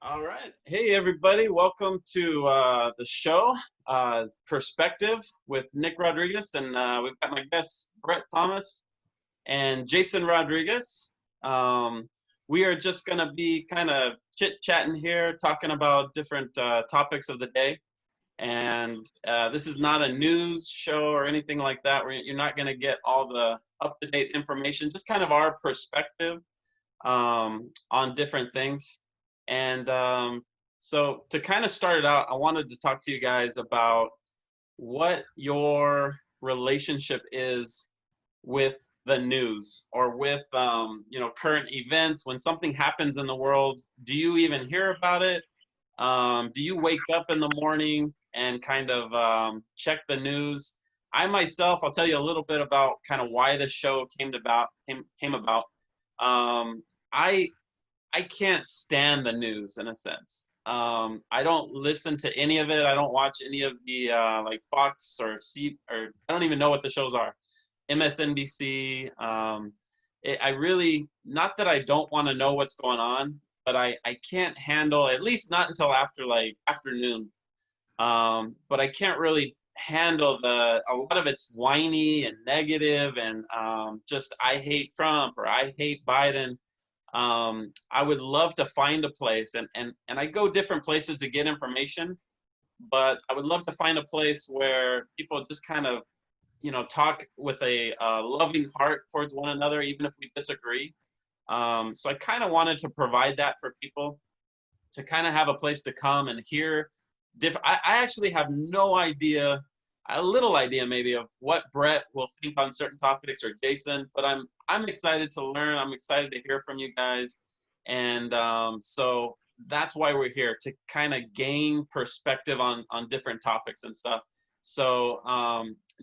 All right. Hey, everybody. Welcome to the show, Perspective with Nick Rodriguez. And we've got my guests, Bret Thomas and Jason Rodriguez. We are just going to be kind of chit-chatting here, talking about different topics of the day. And this is not a news show or anything like that. You're not going to get all the up-to-date information, just kind of our perspective on different things. And so to kind of start it out, I wanted to talk to you guys about what your relationship is with the news or with, current events. When something happens in the world, do you even hear about it? Do you wake up in the morning and kind of check the news? I myself, I'll tell you a little bit about kind of why the show came about. I can't stand the news in a sense. I don't listen to any of it. I don't watch any of the like Fox or I don't even know what the shows are. MSNBC. I really, not that I don't want to know what's going on, but I can't handle, at least not until after like afternoon. But I can't really handle a lot of it's whiny and negative and just I hate Trump or I hate Biden. I would love to find a place and I go different places to get information, but I would love to find a place where people just kind of, talk with a loving heart towards one another, even if we disagree. So I kind of wanted to provide that for people to kind of have a place to come and hear different. I actually have no idea, a little idea maybe of what Bret will think on certain topics or Jason, but I'm excited to learn. I'm excited to hear from you guys. And so that's why we're here, to kind of gain perspective on different topics and stuff. So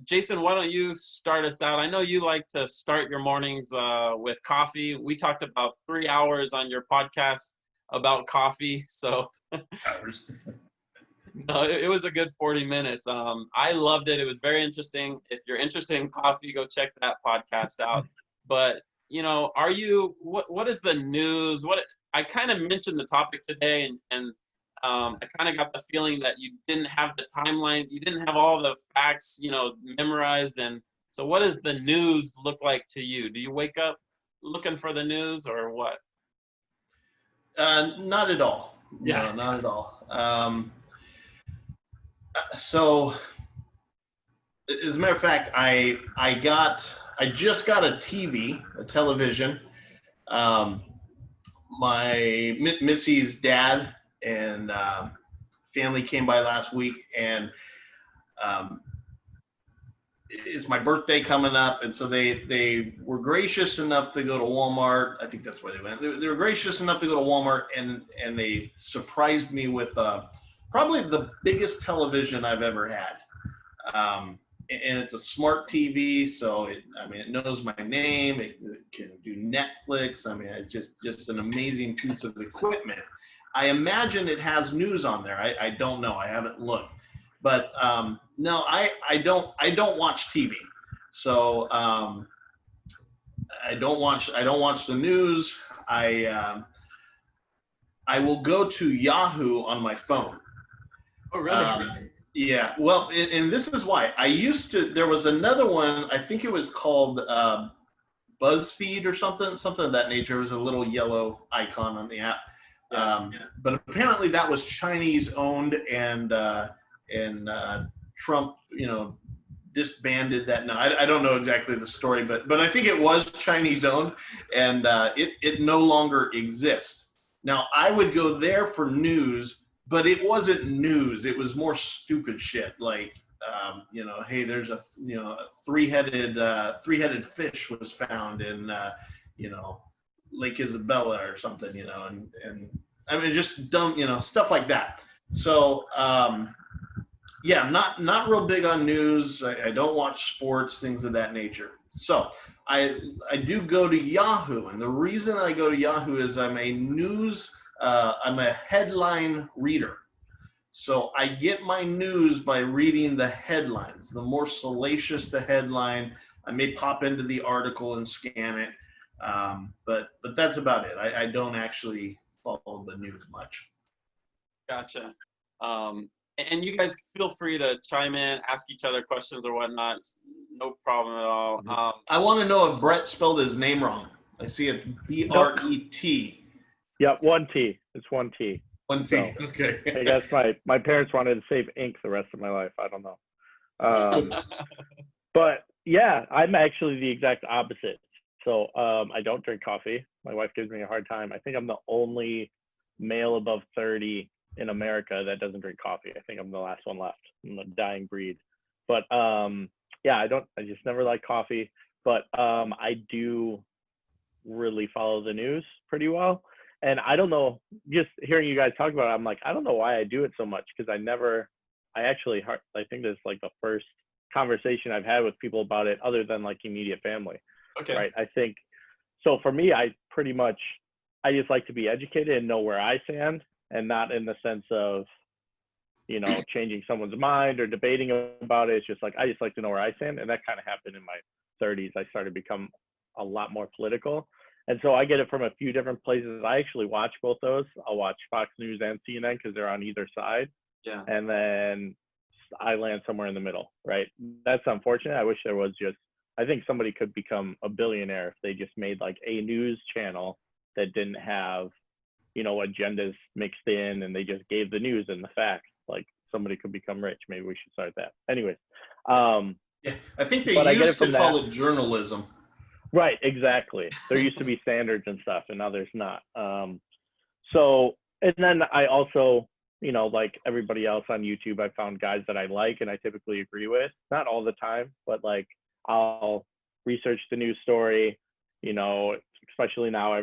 Jason, why don't you start us out? I know you like to start your mornings with coffee. We talked about 3 hours on your podcast about coffee. So no, it was a good 40 minutes. I loved it. It was very interesting. If you're interested in coffee, go check that podcast out. But, what is the news? I kind of mentioned the topic today and I kind of got the feeling that you didn't have the timeline. You didn't have all the facts, memorized. And so what does the news look like to you? Do you wake up looking for the news or what? Not at all. Yeah. No, not at all. So, as a matter of fact, I just got a television. My Missy's dad and family came by last week, and it's my birthday coming up, and so they were gracious enough to go to Walmart. I think that's where they went. They were gracious enough to go to Walmart, and they surprised me with probably the biggest television I've ever had. And it's a smart TV, so it knows my name. It can do Netflix. It's just an amazing piece of equipment. I imagine it has news on there. I don't know. I haven't looked, but no, I don't watch TV. So I don't watch the news. I will go to Yahoo on my phone. Oh, really? Yeah, well, and this is why. There was another one, I think it was called BuzzFeed or something of that nature. It was a little yellow icon on the app. But apparently that was Chinese owned, and Trump, disbanded that. No, I don't know exactly the story, but I think it was Chinese owned, and it no longer exists. Now, I would go there for news, but it wasn't news. It was more stupid shit, like hey, there's a three-headed fish was found in Lake Isabella or something, and just dumb, stuff like that. So yeah, not real big on news. I don't watch sports, things of that nature. So I do go to Yahoo, and the reason I go to Yahoo is I'm a headline reader. So I get my news by reading the headlines. The more salacious the headline, I may pop into the article and scan it. But that's about it. I don't actually follow the news much. Gotcha. And you guys feel free to chime in, ask each other questions or whatnot. It's no problem at all. I want to know if Brett spelled his name wrong. I see it's B-R-E-T. Yep, one T. It's one T. One T. So, Okay. I guess my parents wanted to save ink the rest of my life. I don't know. But yeah, I'm actually the exact opposite. So I don't drink coffee. My wife gives me a hard time. I think I'm the only male above 30 in America that doesn't drink coffee. I think I'm the last one left. I'm a dying breed. But yeah, I just never liked coffee. But I do really follow the news pretty well. And I don't know, just hearing you guys talk about it, I'm like, I don't know why I do it so much, because I think this is like the first conversation I've had with people about it other than like immediate family. Okay. Right. I think so. For me, I just like to be educated and know where I stand, and not in the sense of, changing someone's mind or debating about it. It's just like, I just like to know where I stand. And that kind of happened in my 30s. I started to become a lot more political. And so I get it from a few different places. I actually watch both those. I'll watch Fox News and CNN because they're on either side. Yeah. And then I land somewhere in the middle, right? That's unfortunate. I wish there was I think somebody could become a billionaire if they just made like a news channel that didn't have, agendas mixed in, and they just gave the news and the facts. Like, somebody could become rich. Maybe we should start that. Anyways. Yeah, I think they used to call it journalism. Right, exactly. There used to be standards and stuff, and now there's not. So, and then I also, like everybody else on YouTube, I found guys that I like and I typically agree with. Not all the time, but like I'll research the news story, especially now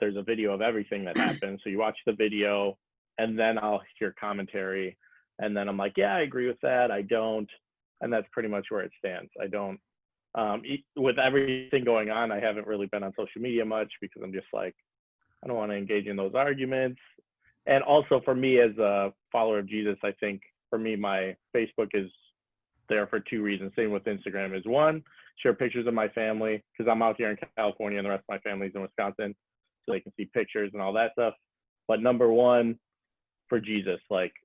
there's a video of everything that happens. So you watch the video and then I'll hear commentary. And then I'm like, yeah, I agree with that. I don't. And that's pretty much where it stands. I don't. With everything going on, I haven't really been on social media much because I'm just like, I don't want to engage in those arguments. And also for me as a follower of Jesus, I think for me, my Facebook is there for two reasons. Same with Instagram is one, share pictures of my family because I'm out here in California and the rest of my family's in Wisconsin, so they can see pictures and all that stuff. But number one, for Jesus,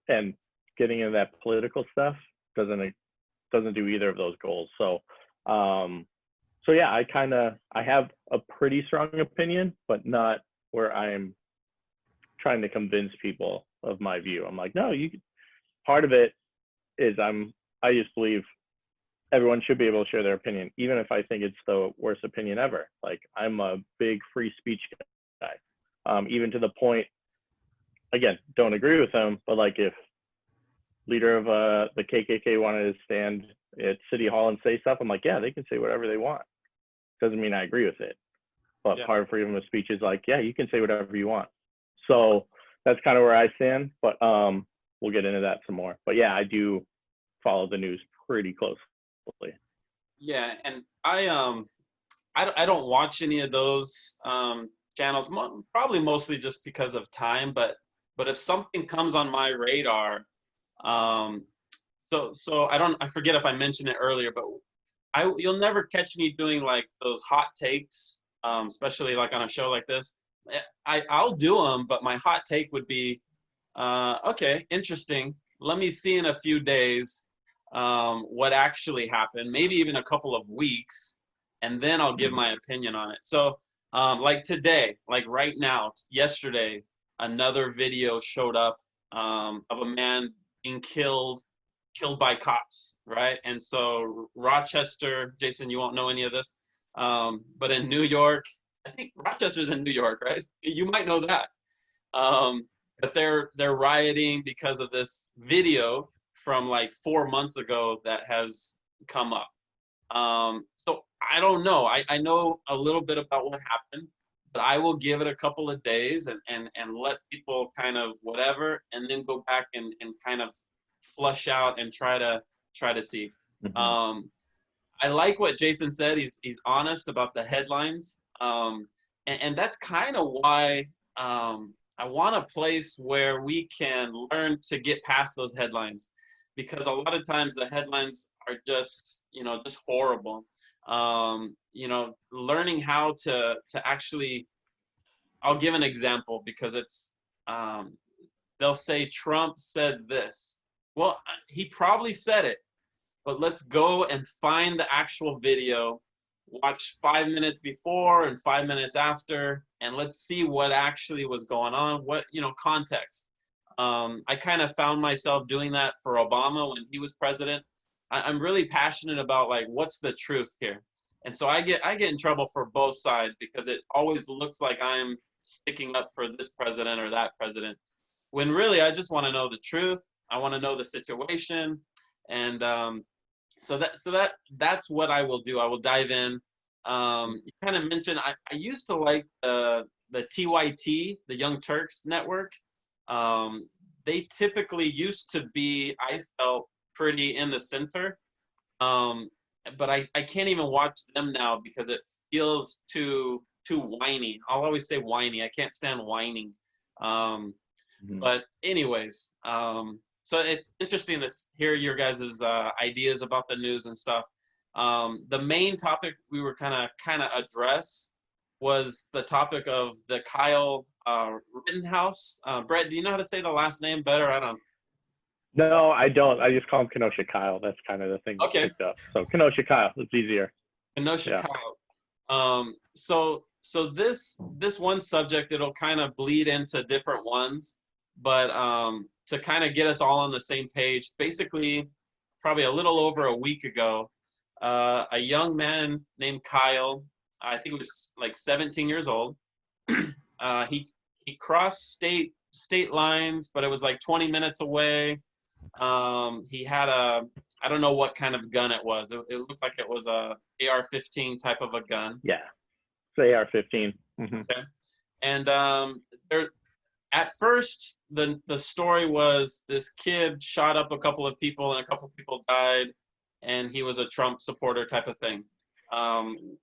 and getting into that political stuff doesn't do either of those goals. So yeah, I have a pretty strong opinion, but not where I'm trying to convince people of my view. I'm like, no, part of it is I just believe everyone should be able to share their opinion, even if I think it's the worst opinion ever. Like, I'm a big free speech guy, even to the point, again, don't agree with them, but like if leader of the KKK wanted to stand at City Hall and say stuff, I'm like, yeah, they can say whatever they want. Doesn't mean I agree with it. But Yeah. Part of freedom of speech is like, yeah, you can say whatever you want. So that's kind of where I stand, but we'll get into that some more. But yeah, I do follow the news pretty closely. Yeah, and I don't watch any of those channels, probably mostly just because of time. But if something comes on my radar, so I forget if I mentioned it earlier, but you'll never catch me doing like those hot takes, especially like on a show like this. I'll do them, but my hot take would be, okay, interesting. Let me see in a few days what actually happened, maybe even a couple of weeks, and then I'll give my opinion on it. So like today, like right now, yesterday, another video showed up of a man being killed by cops, right? And so Rochester, Jason, you won't know any of this, but in New York, I think Rochester's in New York, right? You might know that. But they're rioting because of this video from like 4 months ago that has come up. So I don't know. I know a little bit about what happened, but I will give it a couple of days and let people kind of whatever, and then go back and kind of flush out and try to see. Mm-hmm. I like what Jason said. He's honest about the headlines. And that's kind of why I want a place where we can learn to get past those headlines, because a lot of times the headlines are just horrible. Learning how to actually, I'll give an example because it's they'll say Trump said this. Well, he probably said it, but let's go and find the actual video, watch 5 minutes before and 5 minutes after, and let's see what actually was going on, what, context. I kind of found myself doing that for Obama when he was president. I'm really passionate about like, what's the truth here? And so I get in trouble for both sides because it always looks like I'm sticking up for this president or that president, when really I just want to know the truth. I want to know the situation. And so that's what I will do. I will dive in. You kind of mentioned I used to like the TYT, the Young Turks network. They typically used to be, I felt, pretty in the center. But I can't even watch them now because it feels too whiny. I'll always say whiny. I can't stand whining. But anyways, so it's interesting to hear your guys' ideas about the news and stuff. The main topic we were kind of address was the topic of the Kyle Rittenhouse. Bret, do you know how to say the last name better? I don't. No, I don't. I just call him Kenosha Kyle. That's kind of the thing that picked up. So Kenosha Kyle, it's easier. Kenosha Kyle. So this one subject, it'll kind of bleed into different ones, but to kind of get us all on the same page, basically, probably a little over a week ago, a young man named Kyle, I think he was like 17 years old. He crossed state lines, but it was like 20 minutes away. He had I don't know what kind of gun it was. It looked like it was a AR-15 type of a gun. Yeah, it's AR-15. Okay. And at first, the story was this kid shot up a couple of people and a couple of people died, and he was a Trump supporter type of thing.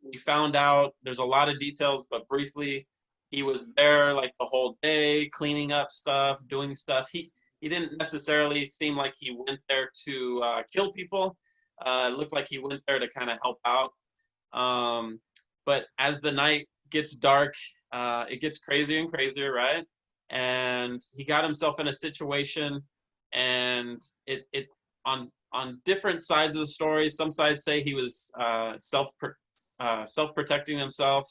We found out there's a lot of details, but briefly, he was there like the whole day, cleaning up stuff, doing stuff. He didn't necessarily seem like he went there to kill people. It looked like he went there to kind of help out. But as the night gets dark, it gets crazier and crazier, right? And he got himself in a situation, and it on different sides of the story. Some sides say he was self-protecting himself,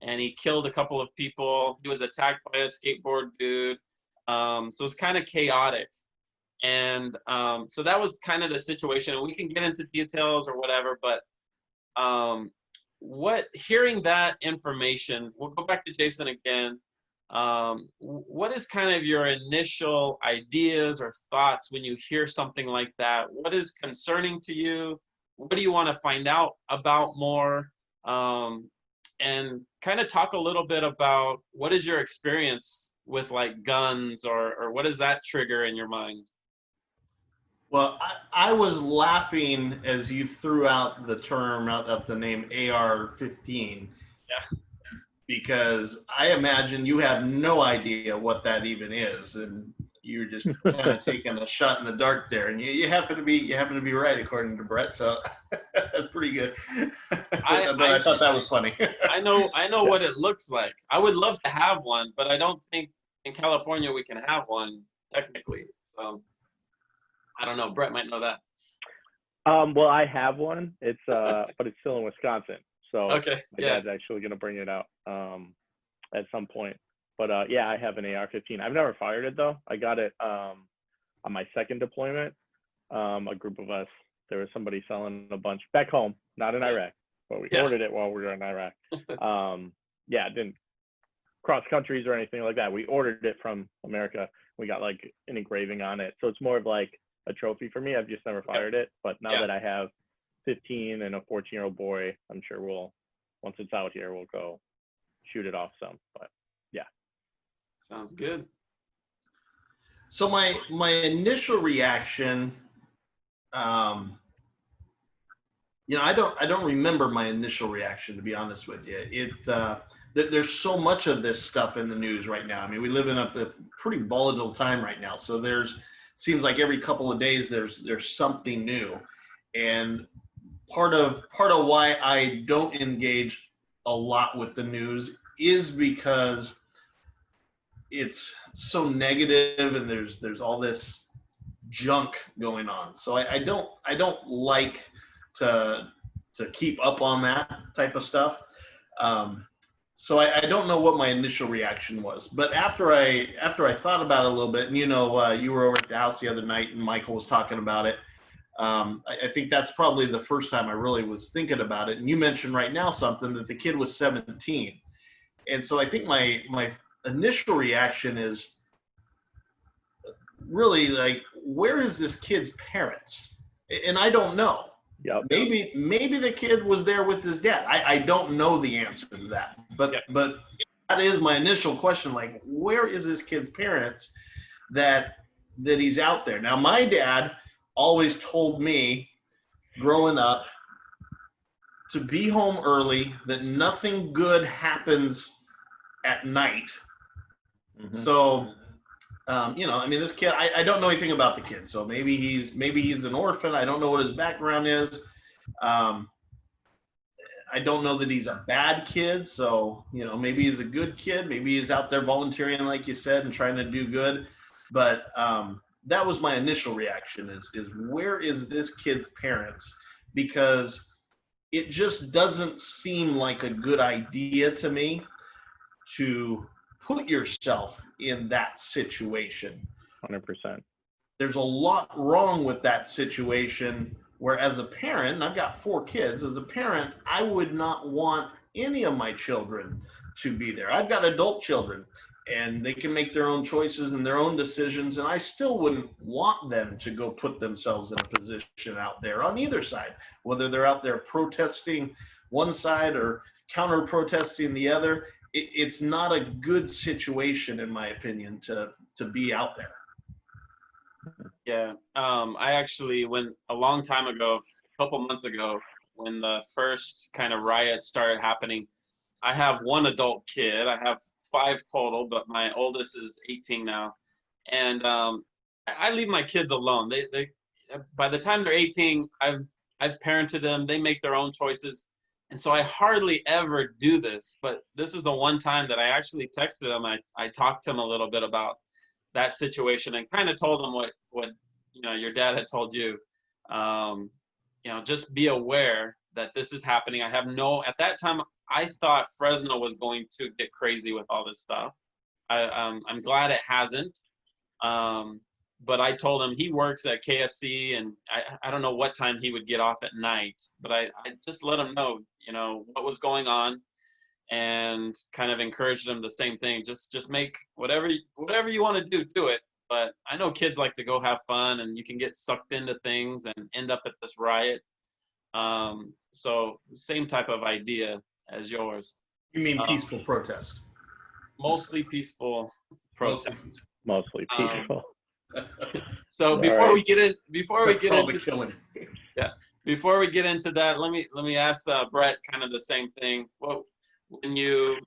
and he killed a couple of people. He was attacked by a skateboard dude. So it's kind of chaotic. And so that was kind of the situation. We can get into details or whatever, but hearing that information, we'll go back to Jason again. What is kind of your initial ideas or thoughts when you hear something like that? What is concerning to you? What do you want to find out about more? And kind of talk a little bit about what is your experience with like guns, or what does that trigger in your mind? Well, I was laughing as you threw out the term, out the name AR-15. Yeah. Because I imagine you have no idea what that even is, and you're just kind of taking a shot in the dark there, and you happen to be right according to Bret, so that's pretty good. I thought that was funny. I know what it looks like. I would love to have one, but I don't think in California we can have one technically. So I don't know. Bret might know that. Well, I have one. It's but it's still in Wisconsin. So okay, my dad's actually going to bring it out at some point. But yeah, I have an AR-15. I've never fired it though. I got it on my second deployment. A group of us, there was somebody selling a bunch back home, not in Iraq, but we ordered it while we were in Iraq. Yeah, it didn't cross countries or anything like that. We ordered it from America. We got like an engraving on it. So it's more of like a trophy for me. I've just never fired it. But now that I have 15 and a 14-year-old boy, I'm sure once it's out here, we'll go shoot it off some. But yeah, sounds good. So my initial reaction, I don't remember my initial reaction, to be honest with you. There's so much of this stuff in the news right now. I mean, we live in a pretty volatile time right now. So seems like every couple of days there's something new, and part of why I don't engage a lot with the news is because it's so negative, and there's all this junk going on. So I don't like to keep up on that type of stuff. So I don't know what my initial reaction was, but after I thought about it a little bit, and you were over at the house the other night, and Michael was talking about it. I think that's probably the first time I really was thinking about it. And you mentioned right now something that the kid was 17, and so I think my initial reaction is really like, where is this kid's parents? And I don't know. Yep. Maybe the kid was there with his dad. I don't know the answer to that. But that is my initial question. Like, where is this kid's parents that he's out there? Now, my dad always told me growing up to be home early, that nothing good happens at night. Mm-hmm. So I mean, this kid, I don't know anything about the kid, so maybe he's an orphan. I don't know what his background is. I don't know that he's a bad kid, so maybe he's a good kid. Maybe he's out there volunteering, like you said, and trying to do good. But that was my initial reaction: is where is this kid's parents? Because it just doesn't seem like a good idea to me to put yourself in that situation. 100%. There's a lot wrong with that situation, where as a parent, and I've got 4 kids, as a parent, I would not want any of my children to be there. I've got adult children, and they can make their own choices and their own decisions, and I still wouldn't want them to go put themselves in a position out there on either side, whether they're out there protesting one side or counter-protesting the other. It's not a good situation, in my opinion, to be out there. Yeah, I actually went a long time ago, a couple months ago, when the first kind of riots started happening. I have 1 adult kid. I have 5 total, but my oldest is 18 now, and I leave my kids alone. They by the time they're 18, I've parented them. They make their own choices. And so I hardly ever do this, but this is the one time that I actually texted him. I talked to him a little bit about that situation and kind of told him what your dad had told you. Just be aware that this is happening. At that time, I thought Fresno was going to get crazy with all this stuff. I'm glad it hasn't. But I told him he works at KFC, and I don't know what time he would get off at night, but I just let him know, what was going on, and kind of encouraged him the same thing. Just make whatever you want to do it. But I know kids like to go have fun, and you can get sucked into things and end up at this riot. So same type of idea as yours. You mean peaceful protest? Mostly peaceful protest. Mostly peaceful. So before we get into killing. Yeah, before we get into that, let me ask Bret kind of the same thing. When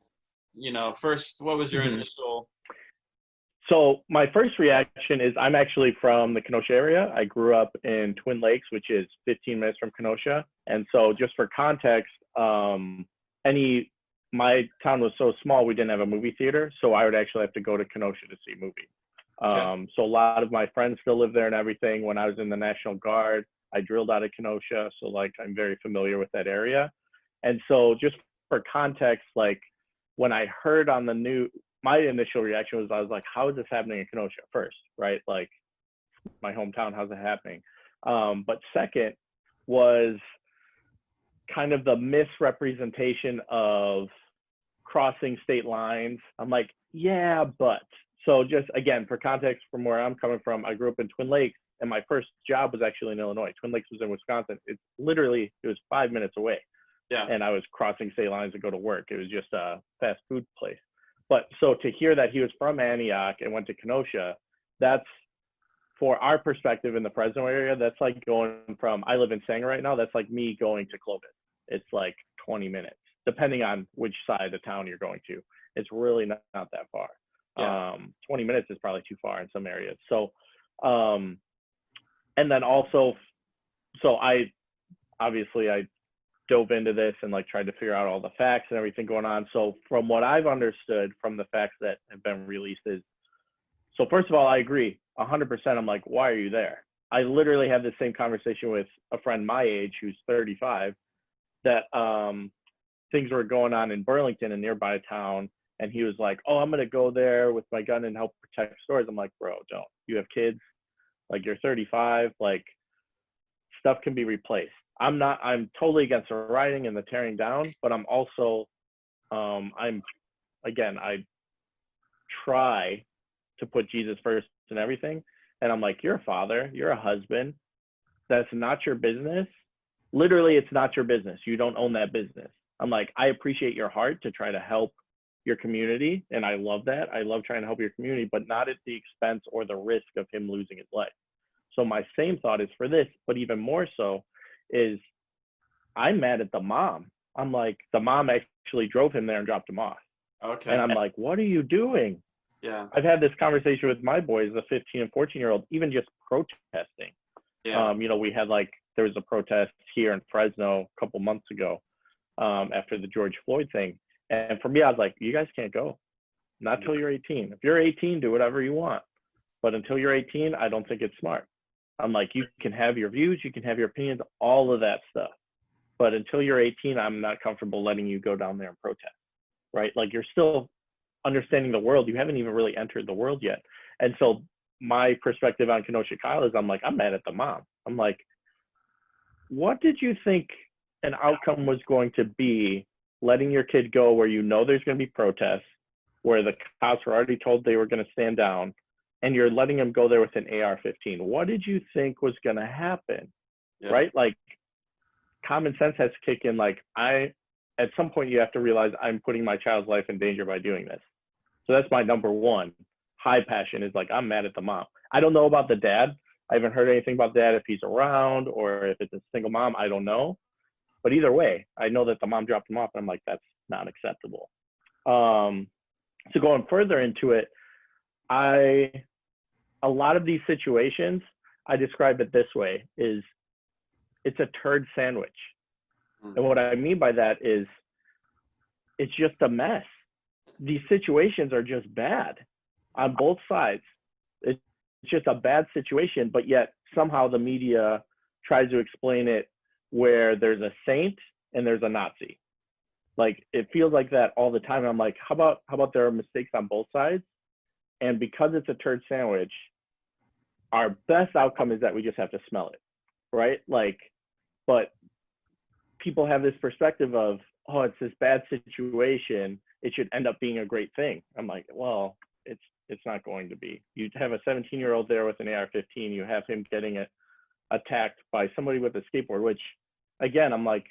first, what was your initial? So my first reaction is, I'm actually from the Kenosha area. I grew up in Twin Lakes, which is 15 minutes from Kenosha. And so just for context, my town was so small, we didn't have a movie theater. So I would actually have to go to Kenosha to see a movie. Okay. So a lot of my friends still live there and everything. When I was in the National Guard, I drilled out of Kenosha. So I'm very familiar with that area. And so just for context, when I heard on the news, my initial reaction was, I was like, how is this happening in Kenosha first, right? My hometown, how's it happening? But second was kind of the misrepresentation of crossing state lines. I'm like, yeah, but. So just, again, for context from where I'm coming from, I grew up in Twin Lakes, and my first job was actually in Illinois. Twin Lakes was in Wisconsin. It was 5 minutes away. Yeah. And I was crossing state lines to go to work. It was just a fast food place. But so to hear that he was from Antioch and went to Kenosha, that's, for our perspective in the Fresno area, that's like going from, I live in Sanger right now, that's like me going to Clovis. It's 20 minutes, depending on which side of town you're going to. It's really not that far. Yeah. 20 minutes is probably too far in some areas. So, and then also, so I dove into this and like tried to figure out all the facts and everything going on. So from what I've understood from the facts that have been released is, so first of all, I agree 100%. I'm like, why are you there? I literally had the same conversation with a friend my age who's 35 that things were going on in Burlington, a nearby town. And he was like, oh, I'm going to go there with my gun and help protect stores. I'm like, bro, don't. You have kids. Like, you're 35. Like, stuff can be replaced. I'm totally against the rioting and the tearing down, but I'm also, I try to put Jesus first in everything. And I'm like, you're a father, you're a husband. That's not your business. Literally, it's not your business. You don't own that business. I'm like, I appreciate your heart to try to help your community. And I love that. I love trying to help your community, but not at the expense or the risk of him losing his life. So my same thought is for this, but even more so is I'm mad at the mom. I'm like, the mom actually drove him there and dropped him off. Okay. And I'm like, what are you doing? Yeah. I've had this conversation with my boys, the 15 and 14-year-old, even just protesting. Yeah. We had there was a protest here in Fresno a couple months ago after the George Floyd thing. And for me, I was like, you guys can't go. Not till you're 18. If you're 18, do whatever you want. But until you're 18, I don't think it's smart. I'm like, you can have your views, you can have your opinions, all of that stuff. But until you're 18, I'm not comfortable letting you go down there and protest, right? Like, you're still understanding the world. You haven't even really entered the world yet. And so my perspective on Kenosha Kyle is I'm like, I'm mad at the mom. I'm like, what did you think an outcome was going to be letting your kid go where you know there's going to be protests, where the cops were already told they were going to stand down, and you're letting them go there with an AR-15? What did you think was going to happen? Yeah. Right? Like, common sense has to kick in. Like, at some point you have to realize I'm putting my child's life in danger by doing this. So that's my number one high passion, is like, I'm mad at the mom. I don't know about the dad. I haven't heard anything about dad, if he's around or if it's a single mom. I don't know. But either way, I know that the mom dropped him off, and I'm like, that's not acceptable. So going further into it, a lot of these situations, I describe it this way, is it's a turd sandwich. And what I mean by that is it's just a mess. These situations are just bad on both sides. It's just a bad situation, but yet somehow the media tries to explain it where there's a saint and there's a Nazi. Like, it feels like that all the time. And I'm like, how about there are mistakes on both sides? And because it's a turd sandwich, our best outcome is that we just have to smell it, right? Like, but people have this perspective of, oh, it's this bad situation, it should end up being a great thing. I'm like, well, it's not going to be. You have a 17-year-old there with an AR-15, you have him getting attacked by somebody with a skateboard, which, again, I'm like,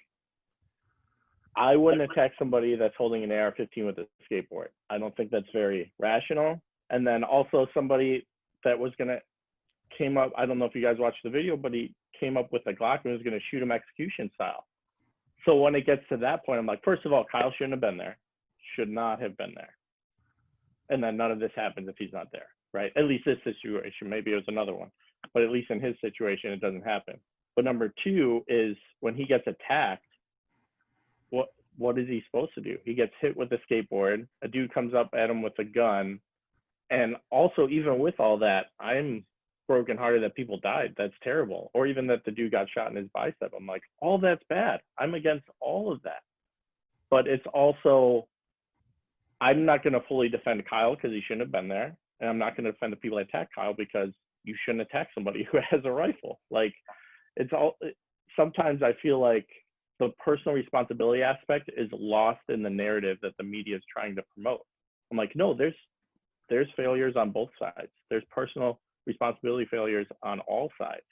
I wouldn't attack somebody that's holding an AR-15 with a skateboard. I don't think that's very rational. And then also somebody that came up, I don't know if you guys watched the video, but he came up with a Glock and was going to shoot him execution style. So when it gets to that point, I'm like, first of all, Kyle shouldn't have been there. Should not have been there. And then none of this happens if he's not there, right? At least this situation, maybe it was another one, but at least in his situation, it doesn't happen. But number two is when he gets attacked, what is he supposed to do? He gets hit with a skateboard, a dude comes up at him with a gun. And also, even with all that, I'm brokenhearted that people died. That's terrible. Or even that the dude got shot in his bicep. I'm like, all that's bad. I'm against all of that. But it's also, I'm not going to fully defend Kyle because he shouldn't have been there. And I'm not going to defend the people that attack Kyle because you shouldn't attack somebody who has a rifle. Like, sometimes I feel like the personal responsibility aspect is lost in the narrative that the media is trying to promote. I'm like, no, there's failures on both sides. There's personal responsibility failures on all sides.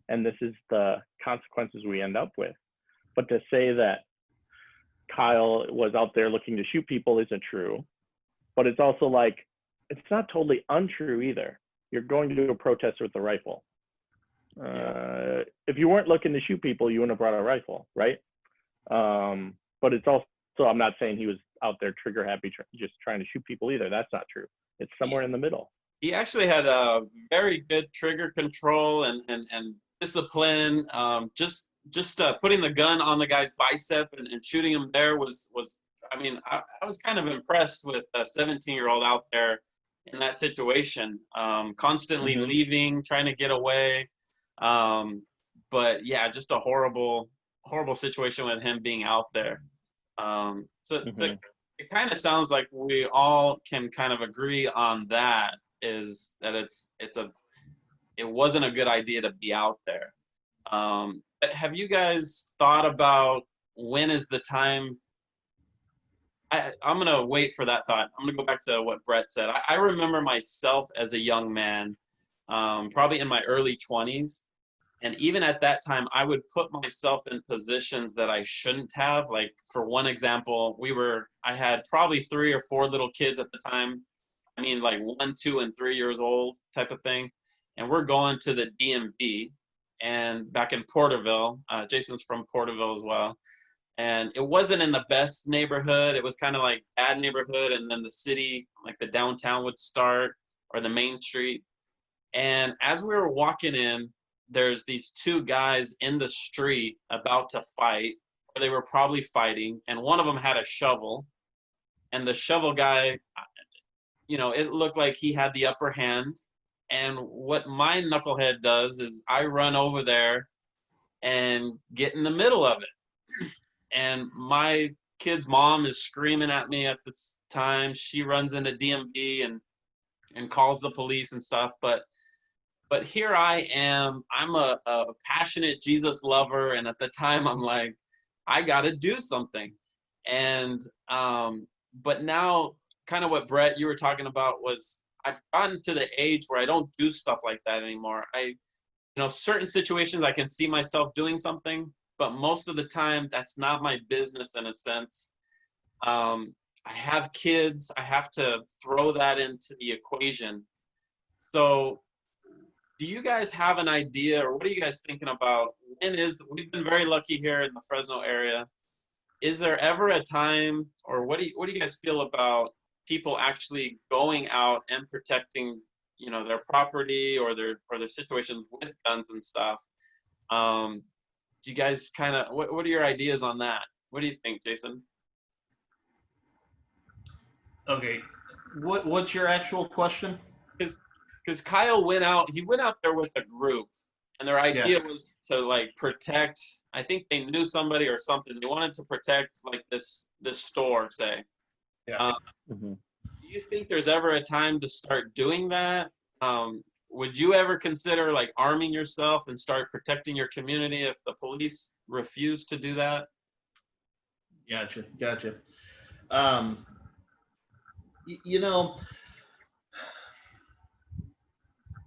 And this is the consequences we end up with. But to say that Kyle was out there looking to shoot people isn't true. But it's also like, it's not totally untrue either. You're going to do a protest with a rifle. If you weren't looking to shoot people, you wouldn't have brought a rifle, right? But it's also, I'm not saying he was out there trigger happy, just trying to shoot people either. That's not true. It's somewhere in the middle. He actually had a very good trigger control and discipline. Just just putting the gun on the guy's bicep and shooting him there was I mean, I was kind of impressed with a 17-year-old out there in that situation, constantly leaving, trying to get away. But yeah, just a horrible situation with him being out there. So it kind of sounds like we all can kind of agree on that, is that it wasn't a good idea to be out there. Have you guys thought about when is the time? I'm going to wait for that thought. I'm going to go back to what Bret said. I remember myself as a young man, probably in my early 20s. And even at that time, I would put myself in positions that I shouldn't have. Like, for one example, I had probably 3 or 4 little kids at the time. I mean, like 1, 2, and 3 years old type of thing. And we're going to the DMV and back in Porterville. Jason's from Porterville as well. And it wasn't in the best neighborhood. It was kind of like bad neighborhood. And then the city, like the downtown would start, or the main street. And as we were walking in, there's these 2 guys in the street about to fight, or they were probably fighting. And one of them had a shovel. And the shovel guy, it looked like he had the upper hand. And what my knucklehead does is I run over there and get in the middle of it. And my kid's mom is screaming at me at this time. She runs into DMV and calls the police and stuff. But here I am. I'm a passionate Jesus lover. And at the time, I'm like, I got to do something. And but now, kind of what Bret, you were talking about was, I've gotten to the age where I don't do stuff like that anymore. Certain situations I can see myself doing something, but most of the time that's not my business in a sense. I have kids. I have to throw that into the equation. So do you guys have an idea, or what are you guys thinking about? We've been very lucky here in the Fresno area. Is there ever a time, or what do you guys feel about people actually going out and protecting, their property or their situations with guns and stuff? Do you guys kind of, what are your ideas on that? What do you think, Jason? Okay, what's your actual question? Because Kyle went out there with a group, and their idea was to like protect. I think they knew somebody or something. They wanted to protect like this store, say. Yeah. Do you think there's ever a time to start doing that? Would you ever consider like arming yourself and start protecting your community if the police refuse to do that? Gotcha.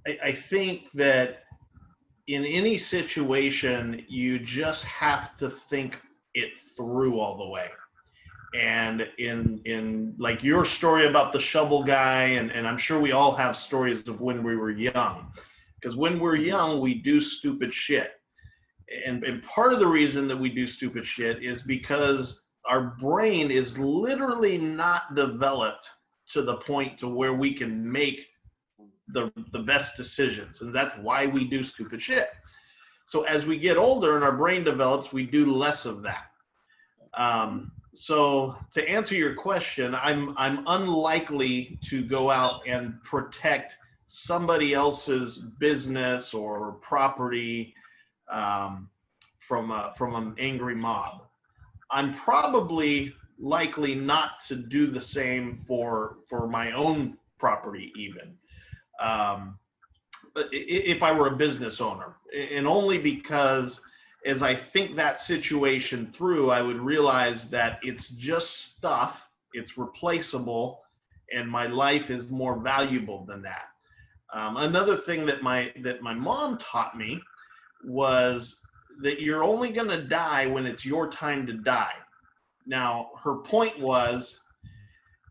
I think that in any situation, you just have to think it through all the way. And in like your story about the shovel guy, and I'm sure we all have stories of when we were young, because when we're young, we do stupid shit. And part of the reason that we do stupid shit is because our brain is literally not developed to the point to where we can make the best decisions. And that's why we do stupid shit. So as we get older and our brain develops, we do less of that. So to answer your question, I'm unlikely to go out and protect somebody else's business or property from an angry mob. I'm probably likely not to do the same for my own property even. If I were a business owner, and only because as I think that situation through, I would realize that it's just stuff, it's replaceable, and my life is more valuable than that. Another thing that my mom taught me was that you're only going to die when it's your time to die. Now, her point was,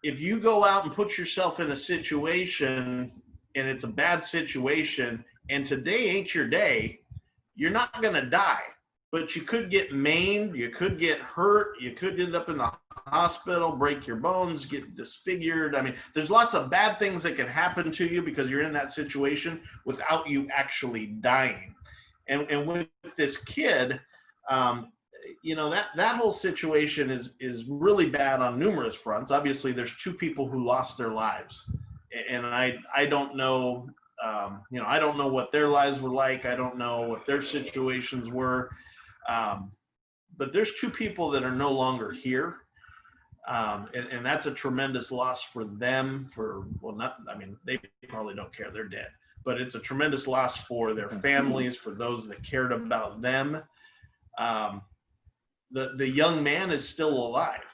if you go out and put yourself in a situation and it's a bad situation and today ain't your day, you're not going to die. But you could get maimed, you could get hurt, you could end up in the hospital, break your bones, get disfigured. I mean, there's lots of bad things that can happen to you because you're in that situation without you actually dying. And with this kid, You know, that whole situation is really bad on numerous fronts. Obviously, there's two people who lost their lives, and I don't know, you know, I don't know what their lives were like. I don't know what their situations were, but there's two people that are no longer here. And that's a tremendous loss for them. For, well, not, I mean, they probably don't care, they're dead, but it's a tremendous loss for their families, for those that cared about them. The young man is still alive,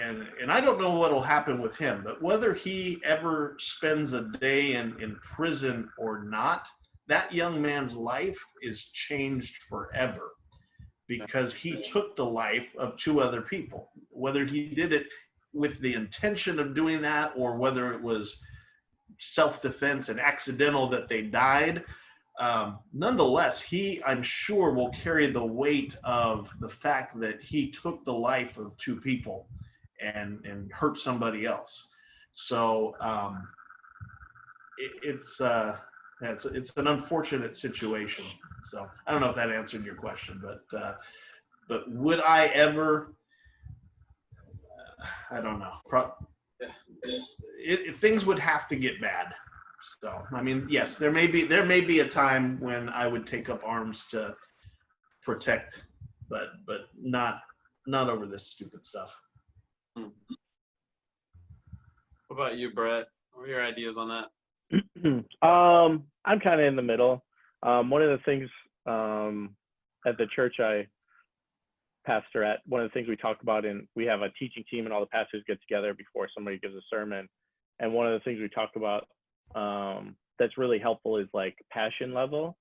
and I don't know what will happen with him, but whether he ever spends a day in prison or not, that young man's life is changed forever, because he took the life of two other people. Whether he did it with the intention of doing that, or whether it was self-defense and accidental that they died, nonetheless, he, I'm sure, will carry the weight of the fact that he took the life of two people and hurt somebody else. So it's an unfortunate situation. So I don't know if that answered your question, but would I ever? I don't know. Things would have to get bad. So I mean, yes, there may be a time when I would take up arms to protect, but not over this stupid stuff. What about you, Bret? What are your ideas on that? I'm kind of in the middle. One of the things at the church I pastor at, one of the things we talk about, and we have a teaching team and all the pastors get together before somebody gives a sermon. And one of the things we talk about that's really helpful is like passion level.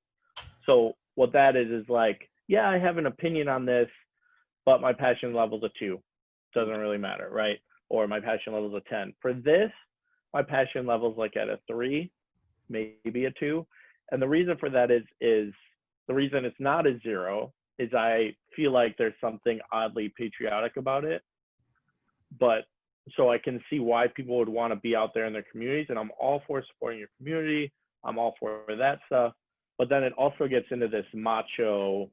So what that is like, yeah, I have an opinion on this, but my passion level's a 2. Doesn't really matter, right? Or my passion level's a 10. For this, my passion level's like at a 3, maybe a 2. And the reason for that is the reason it's not a 0 is I feel like there's something oddly patriotic about it. But so I can see why people would want to be out there in their communities, and I'm all for supporting your community. I'm all for that stuff. But then it also gets into this macho,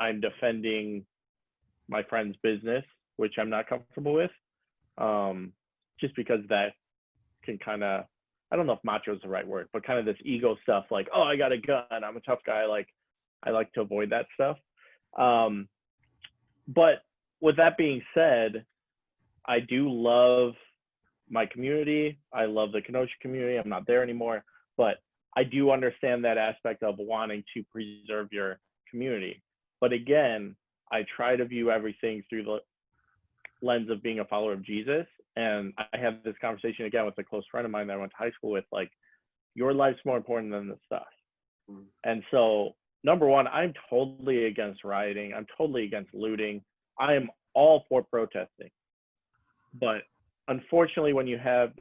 I'm defending my friend's business, which I'm not comfortable with. Just because that can kind of, I don't know if macho is the right word, but kind of this ego stuff, like, oh, I got a gun, I'm a tough guy. Like, I like to avoid that stuff. But with that being said, I do love my community. I love the Kenosha community. I'm not there anymore, but I do understand that aspect of wanting to preserve your community. But again, I try to view everything through the lens of being a follower of Jesus. And I have this conversation again with a close friend of mine that I went to high school with, like, your life's more important than the stuff. And so, number one, I'm totally against rioting. I'm totally against looting. I am all for protesting. But unfortunately, when you have,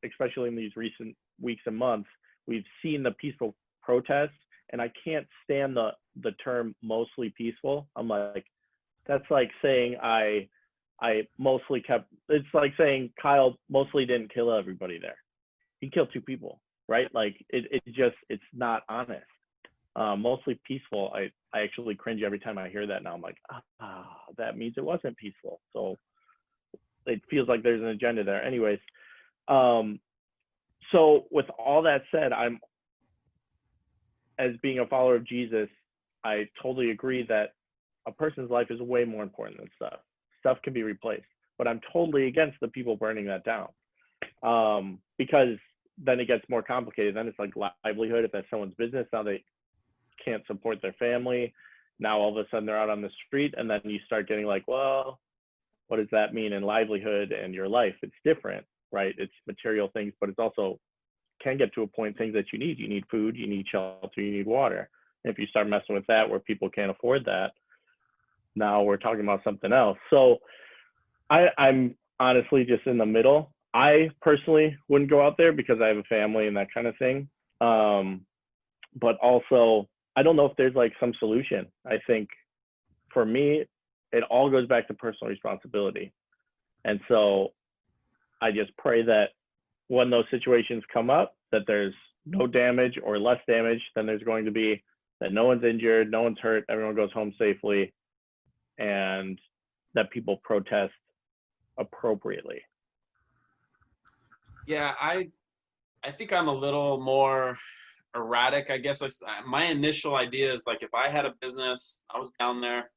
especially in these recent weeks and months, we've seen the peaceful protests, and I can't stand the term mostly peaceful. I'm like, that's like saying I mostly kept, it's like saying Kyle mostly didn't kill everybody there. He killed 2 people, right? Like it's not honest. Mostly peaceful. I actually cringe every time I hear that now. I'm like, that means it wasn't peaceful. So it feels like there's an agenda there. Anyways, so with all that said, as being a follower of Jesus, I totally agree that a person's life is way more important than stuff. Stuff can be replaced, but I'm totally against the people burning that down, because then it gets more complicated. Then it's like livelihood. If that's someone's business, now they can't support their family. Now all of a sudden they're out on the street, and then you start getting like, well, what does that mean in livelihood and your life? It's different, right? It's material things, but it's also can get to a point, things that you need. You need food, you need shelter, you need water. And if you start messing with that where people can't afford that, now we're talking about something else. So I'm honestly just in the middle. I personally wouldn't go out there because I have a family and that kind of thing. But also, I don't know if there's like some solution. I think for me, it all goes back to personal responsibility. And so I just pray that when those situations come up, that there's no damage or less damage than there's going to be, that no one's injured, no one's hurt, everyone goes home safely. and that people protest appropriately. Yeah, I think I'm a little more erratic. I guess my initial idea is like if I had a business, I was down there,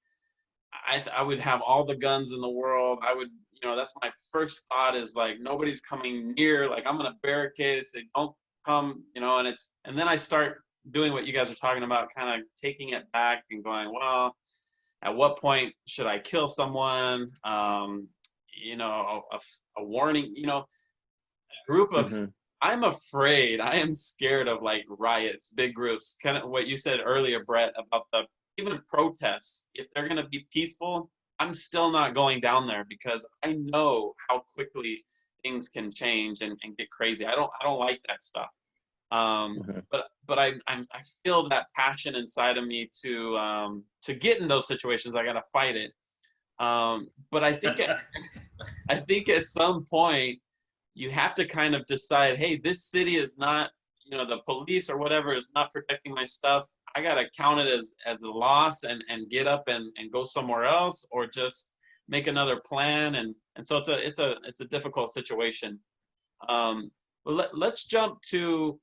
I would have all the guns in the world. I would, that's my first thought is like nobody's coming near. Like I'm gonna barricade, say don't come, and then I start doing what you guys are talking about, kind of taking it back and going, well, at what point should I kill someone? A warning, group of I'm afraid, I am scared of like riots, big groups, kind of what you said earlier, Bret, about even protests. If they're going to be peaceful, I'm still not going down there because I know how quickly things can change and get crazy. I don't like that stuff. But I feel that passion inside of me to get in those situations. I got to fight it. But I think at some point you have to kind of decide, hey, this city is not, the police or whatever is not protecting my stuff. I got to count it as a loss and get up and go somewhere else, or just make another plan. And so it's a difficult situation. Let's jump to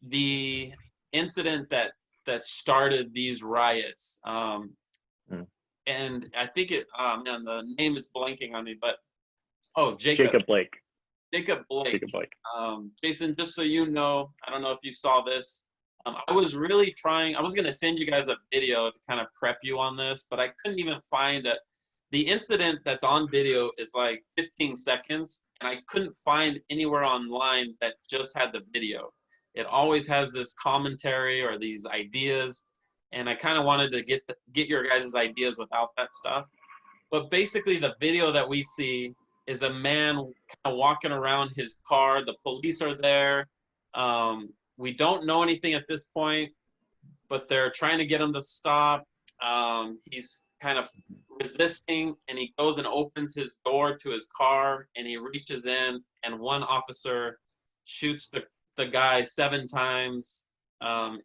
the incident that started these riots. And I think man, the name is blanking on me, but Jacob Blake. Jacob Blake. Jason, just so you know, I don't know if you saw this. I was really trying. I was going to send you guys a video to kind of prep you on this, but I couldn't even find it. The incident that's on video is like 15 seconds, and I couldn't find anywhere online that just had the video. It always has this commentary or these ideas, and I kind of wanted to get your guys' ideas without that stuff. But basically, the video that we see is a man kind of walking around his car. The police are there. We don't know anything at this point, but they're trying to get him to stop. He's kind of resisting, and he goes and opens his door to his car, and he reaches in, and one officer shoots the guy 7 times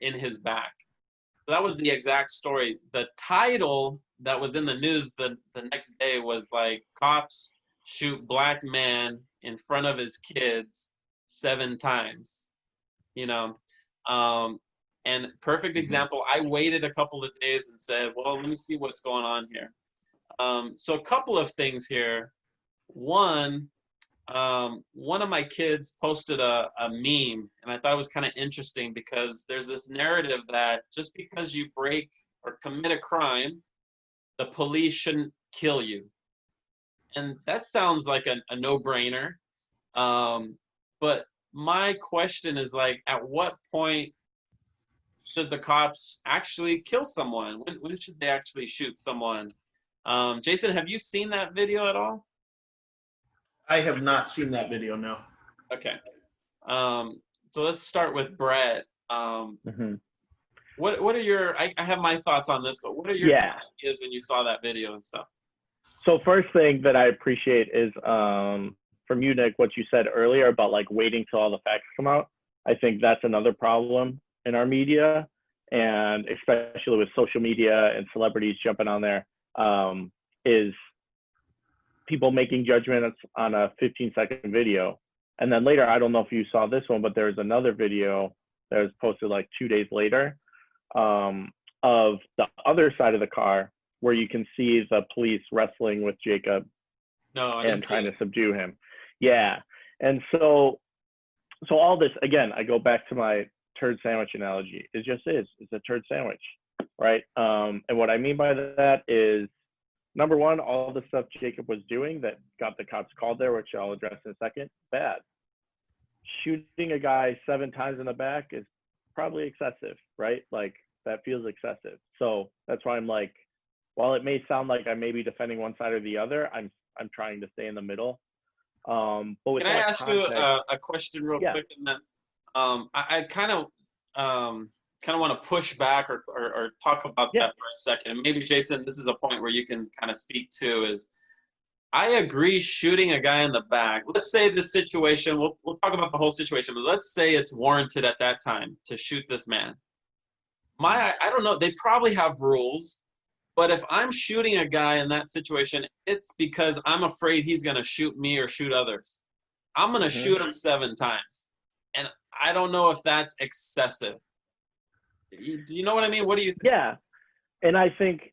in his back. So that was the exact story. The title that was in the news the next day was like, cops shoot black man in front of his kids 7 times, and perfect example. I waited a couple of days and said, well, let me see what's going on here. So a couple of things here. One of my kids posted a meme, and I thought it was kind of interesting because there's this narrative that just because you break or commit a crime, the police shouldn't kill you. And that sounds like a no-brainer. But my question is like, at what point should the cops actually kill someone? When should they actually shoot someone? Jason, have you seen that video at all? I have not seen that video, no. Okay. So let's start with Bret. What are your, I have my thoughts on this, but what are your ideas when you saw that video and stuff? So first thing that I appreciate is from you, Nick, what you said earlier about like waiting till all the facts come out. I think that's another problem in our media, and especially with social media and celebrities jumping on there, is people making judgments on a 15-second video. And then later, I don't know if you saw this one, but there's another video that was posted like 2 days later of the other side of the car where you can see the police wrestling with Jacob and trying to subdue him. Yeah. And so all this, again, I go back to my turd sandwich analogy. It's a turd sandwich, right? And what I mean by that is, number one, all the stuff Jacob was doing that got the cops called there, which I'll address in a second, bad. Shooting a guy 7 times in the back is probably excessive, right? Like, that feels excessive. So that's why I'm like, while it may sound like I may be defending one side or the other, I'm trying to stay in the middle. But with can I ask you a question real quick? And then I kind of want to push back or talk about that for a second. Maybe Jason, this is a point where you can kind of speak to. Is I agree shooting a guy in the back. Let's say this situation. We'll talk about the whole situation, but let's say it's warranted at that time to shoot this man. I don't know. They probably have rules. But if I'm shooting a guy in that situation, it's because I'm afraid he's going to shoot me or shoot others. I'm going to shoot him 7 times. And I don't know if that's excessive. Do you know what I mean? What do you think? Yeah. And I think,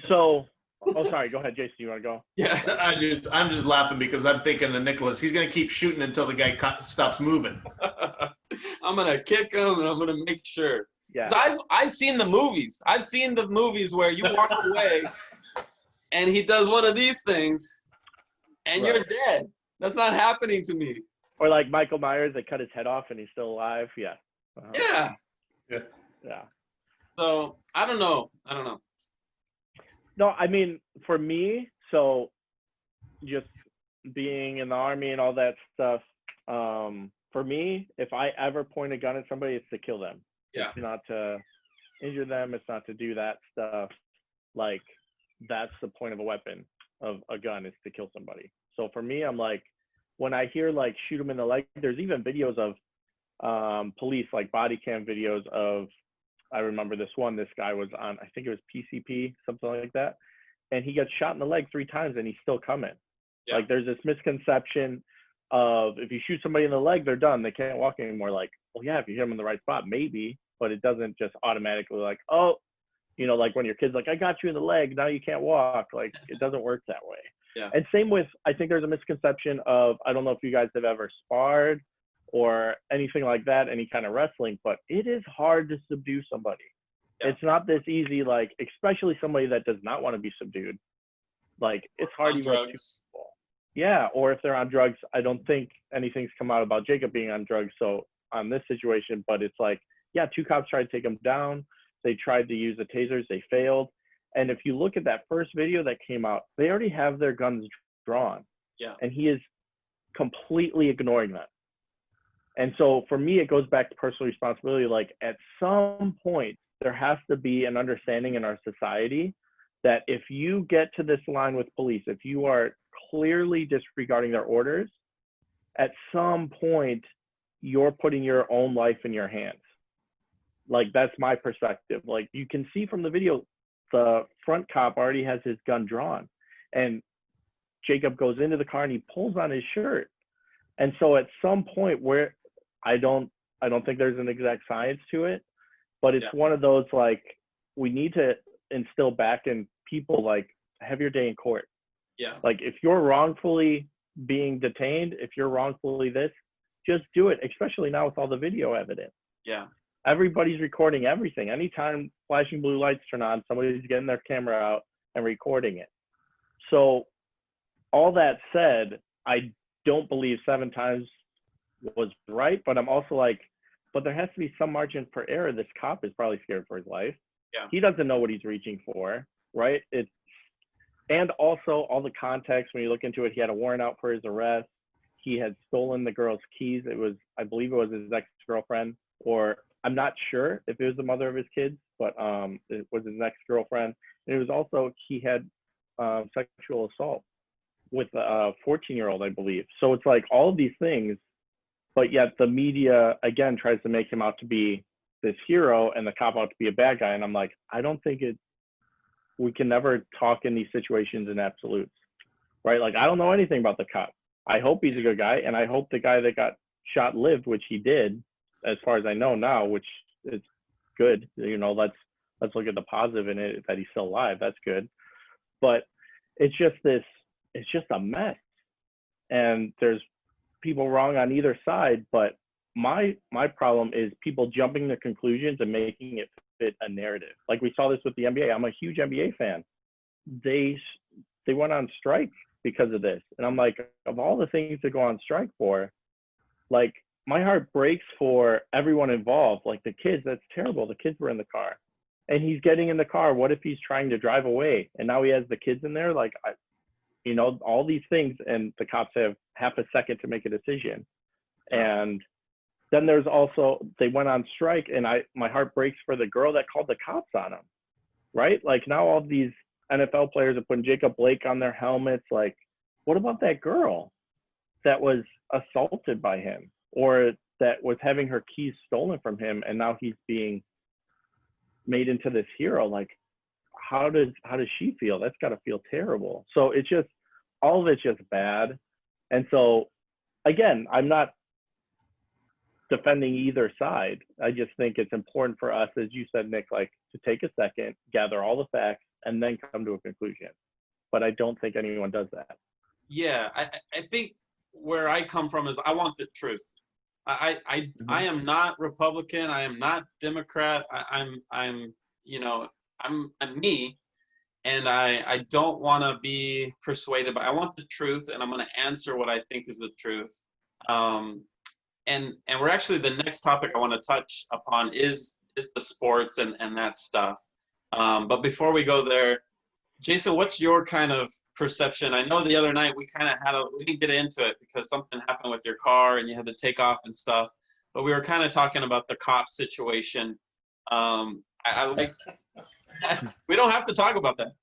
so, oh, sorry, go ahead, Jason, you want to go? Yeah. I'm just laughing because I'm thinking of Nicholas. He's going to keep shooting until the guy stops moving. I'm going to kick him and I'm going to make sure. Yeah. 'Cause I've seen the movies. I've seen the movies where you walk away and he does one of these things and you're dead. That's not happening to me. Or like Michael Myers, they cut his head off and he's still alive. Yeah. Yeah. Yeah. So I don't know. No, I mean, for me, so just being in the Army and all that stuff, for me, if I ever point a gun at somebody, it's to kill them. Yeah. It's not to injure them. It's not to do that stuff. Like, that's the point of a weapon, of a gun, is to kill somebody. So for me, I'm like, when I hear like shoot them in the leg, there's even videos of police, like body cam videos of, I remember this guy was on, I think it was PCP, something like that. And he got shot in the leg 3 times and he's still coming. Yeah. Like, there's this misconception of if you shoot somebody in the leg, they're done. They can't walk anymore. Like, well, yeah, if you hit them in the right spot, maybe, but it doesn't just automatically like, oh, you know, like when your kid's like, I got you in the leg, now you can't walk. Like, it doesn't work that way. Yeah. And same with, I think there's a misconception of, I don't know if you guys have ever sparred or anything like that, any kind of wrestling, but it is hard to subdue somebody. Yeah. It's not this easy, like, especially somebody that does not want to be subdued. Like, it's hard even with people. Yeah, or if they're on drugs. I don't think anything's come out about Jacob being on drugs, so on this situation, but it's like, yeah, 2 cops tried to take him down. They tried to use the tasers, they failed. And if you look at that first video that came out, they already have their guns drawn. Yeah. And he is completely ignoring them. And so for me, it goes back to personal responsibility. Like, at some point, there has to be an understanding in our society that if you get to this line with police, if you are clearly disregarding their orders, at some point, you're putting your own life in your hands. Like, that's my perspective. Like, you can see from the video, the front cop already has his gun drawn, and Jacob goes into the car and he pulls on his shirt. And so at some point, where I don't think there's an exact science to it, but it's one of those, like, we need to instill back in people, like, have your day in court. Yeah. Like, if you're wrongfully being detained, if you're wrongfully this, just do it, especially now with all the video evidence. Yeah. Everybody's recording everything. Anytime flashing blue lights turn on, somebody's getting their camera out and recording it. So all that said, I don't believe 7 times was right, but I'm also like, but there has to be some margin for error. This cop is probably scared for his life. Yeah. He doesn't know what he's reaching for, right? And also all the context, when you look into it, he had a warrant out for his arrest. He had stolen the girl's keys. I believe it was his ex-girlfriend, or I'm not sure if it was the mother of his kids, but it was his ex-girlfriend. And it was also, he had sexual assault with a 14-year-old, I believe. So it's like all of these things, but yet the media, again, tries to make him out to be this hero and the cop out to be a bad guy. And I'm like, I don't think we can never talk in these situations in absolutes, right? Like, I don't know anything about the cop. I hope he's a good guy, and I hope the guy that got shot lived, which he did, as far as I know now, which is good. You know, let's look at the positive in it, that he's still alive. That's good. But it's just a mess. And there's people wrong on either side, but my problem is people jumping to conclusions and making it fit a narrative. Like, we saw this with the NBA. I'm a huge NBA fan. They went on strike because of this. And I'm like, of all the things to go on strike for, like, my heart breaks for everyone involved. Like, the kids, that's terrible. The kids were in the car. And he's getting in the car. What if he's trying to drive away? And now he has the kids in there? Like, all these things, and the cops have half a second to make a decision. And then there's also, they went on strike, and my heart breaks for the girl that called the cops on him, right? Like, now all these NFL players are putting Jacob Blake on their helmets. Like, what about that girl that was assaulted by him, or that was having her keys stolen from him, and now he's being made into this hero? Like, how does she feel? That's got to feel terrible. So it's just, all of it's just bad. And so again, I'm not defending either side. I just think it's important for us, as you said, Nick, like to take a second, gather all the facts, and then come to a conclusion. But I don't think anyone does that. Yeah, I think where I come from is I want the truth. I am not Republican. I am not Democrat. I'm me, and I don't want to be persuaded, but I want the truth, and I'm going to answer what I think is the truth. And we're actually, the next topic I want to touch upon is the sports and that stuff. But before we go there, Jason, what's your kind of perception? I know the other night we kind of we didn't get into it because something happened with your car and you had to take off and stuff, but we were kind of talking about the cop situation. I liked, we don't have to talk about that.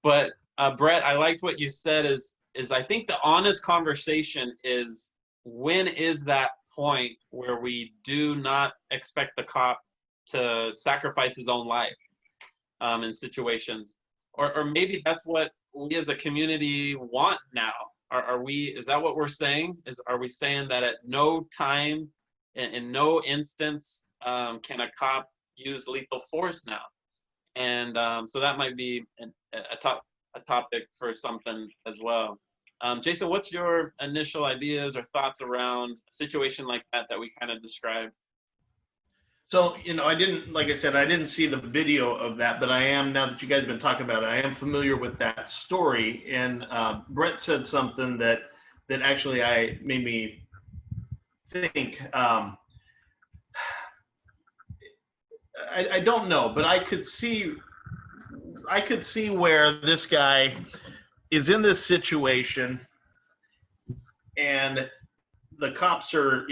But Bret, I liked what you said is I think the honest conversation is, when is that point where we do not expect the cop to sacrifice his own life in situations? Or maybe that's what we as a community want now. Is that what we're saying? Are we saying that at no time, in no instance, can a cop use lethal force now? And so that might be a topic for something as well. Jason, what's your initial ideas or thoughts around a situation like that we kind of described? So, like I said, I didn't see the video of that, but I am, now that you guys have been talking about it, I am familiar with that story. And Bret said something that actually made me think. I don't know, but I could see where this guy is in this situation, and the cops are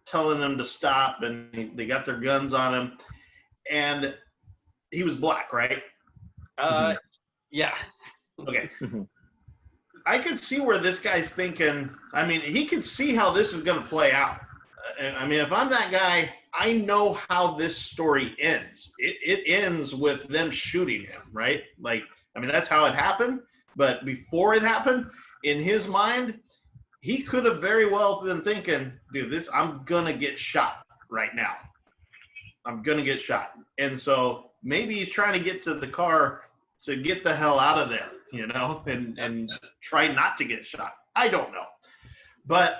telling him to stop, and they got their guns on him, and he was black, right? Yeah. Okay. I could see where this guy's thinking. I mean, he could see how this is going to play out. I mean, if I'm that guy, I know how this story ends. It ends with them shooting him, right? Like, I mean, that's how it happened. But before it happened, in his mind, he could have very well been thinking, dude, I'm going to get shot right now. I'm going to get shot. And so maybe he's trying to get to the car to get the hell out of there, and try not to get shot. I don't know. But,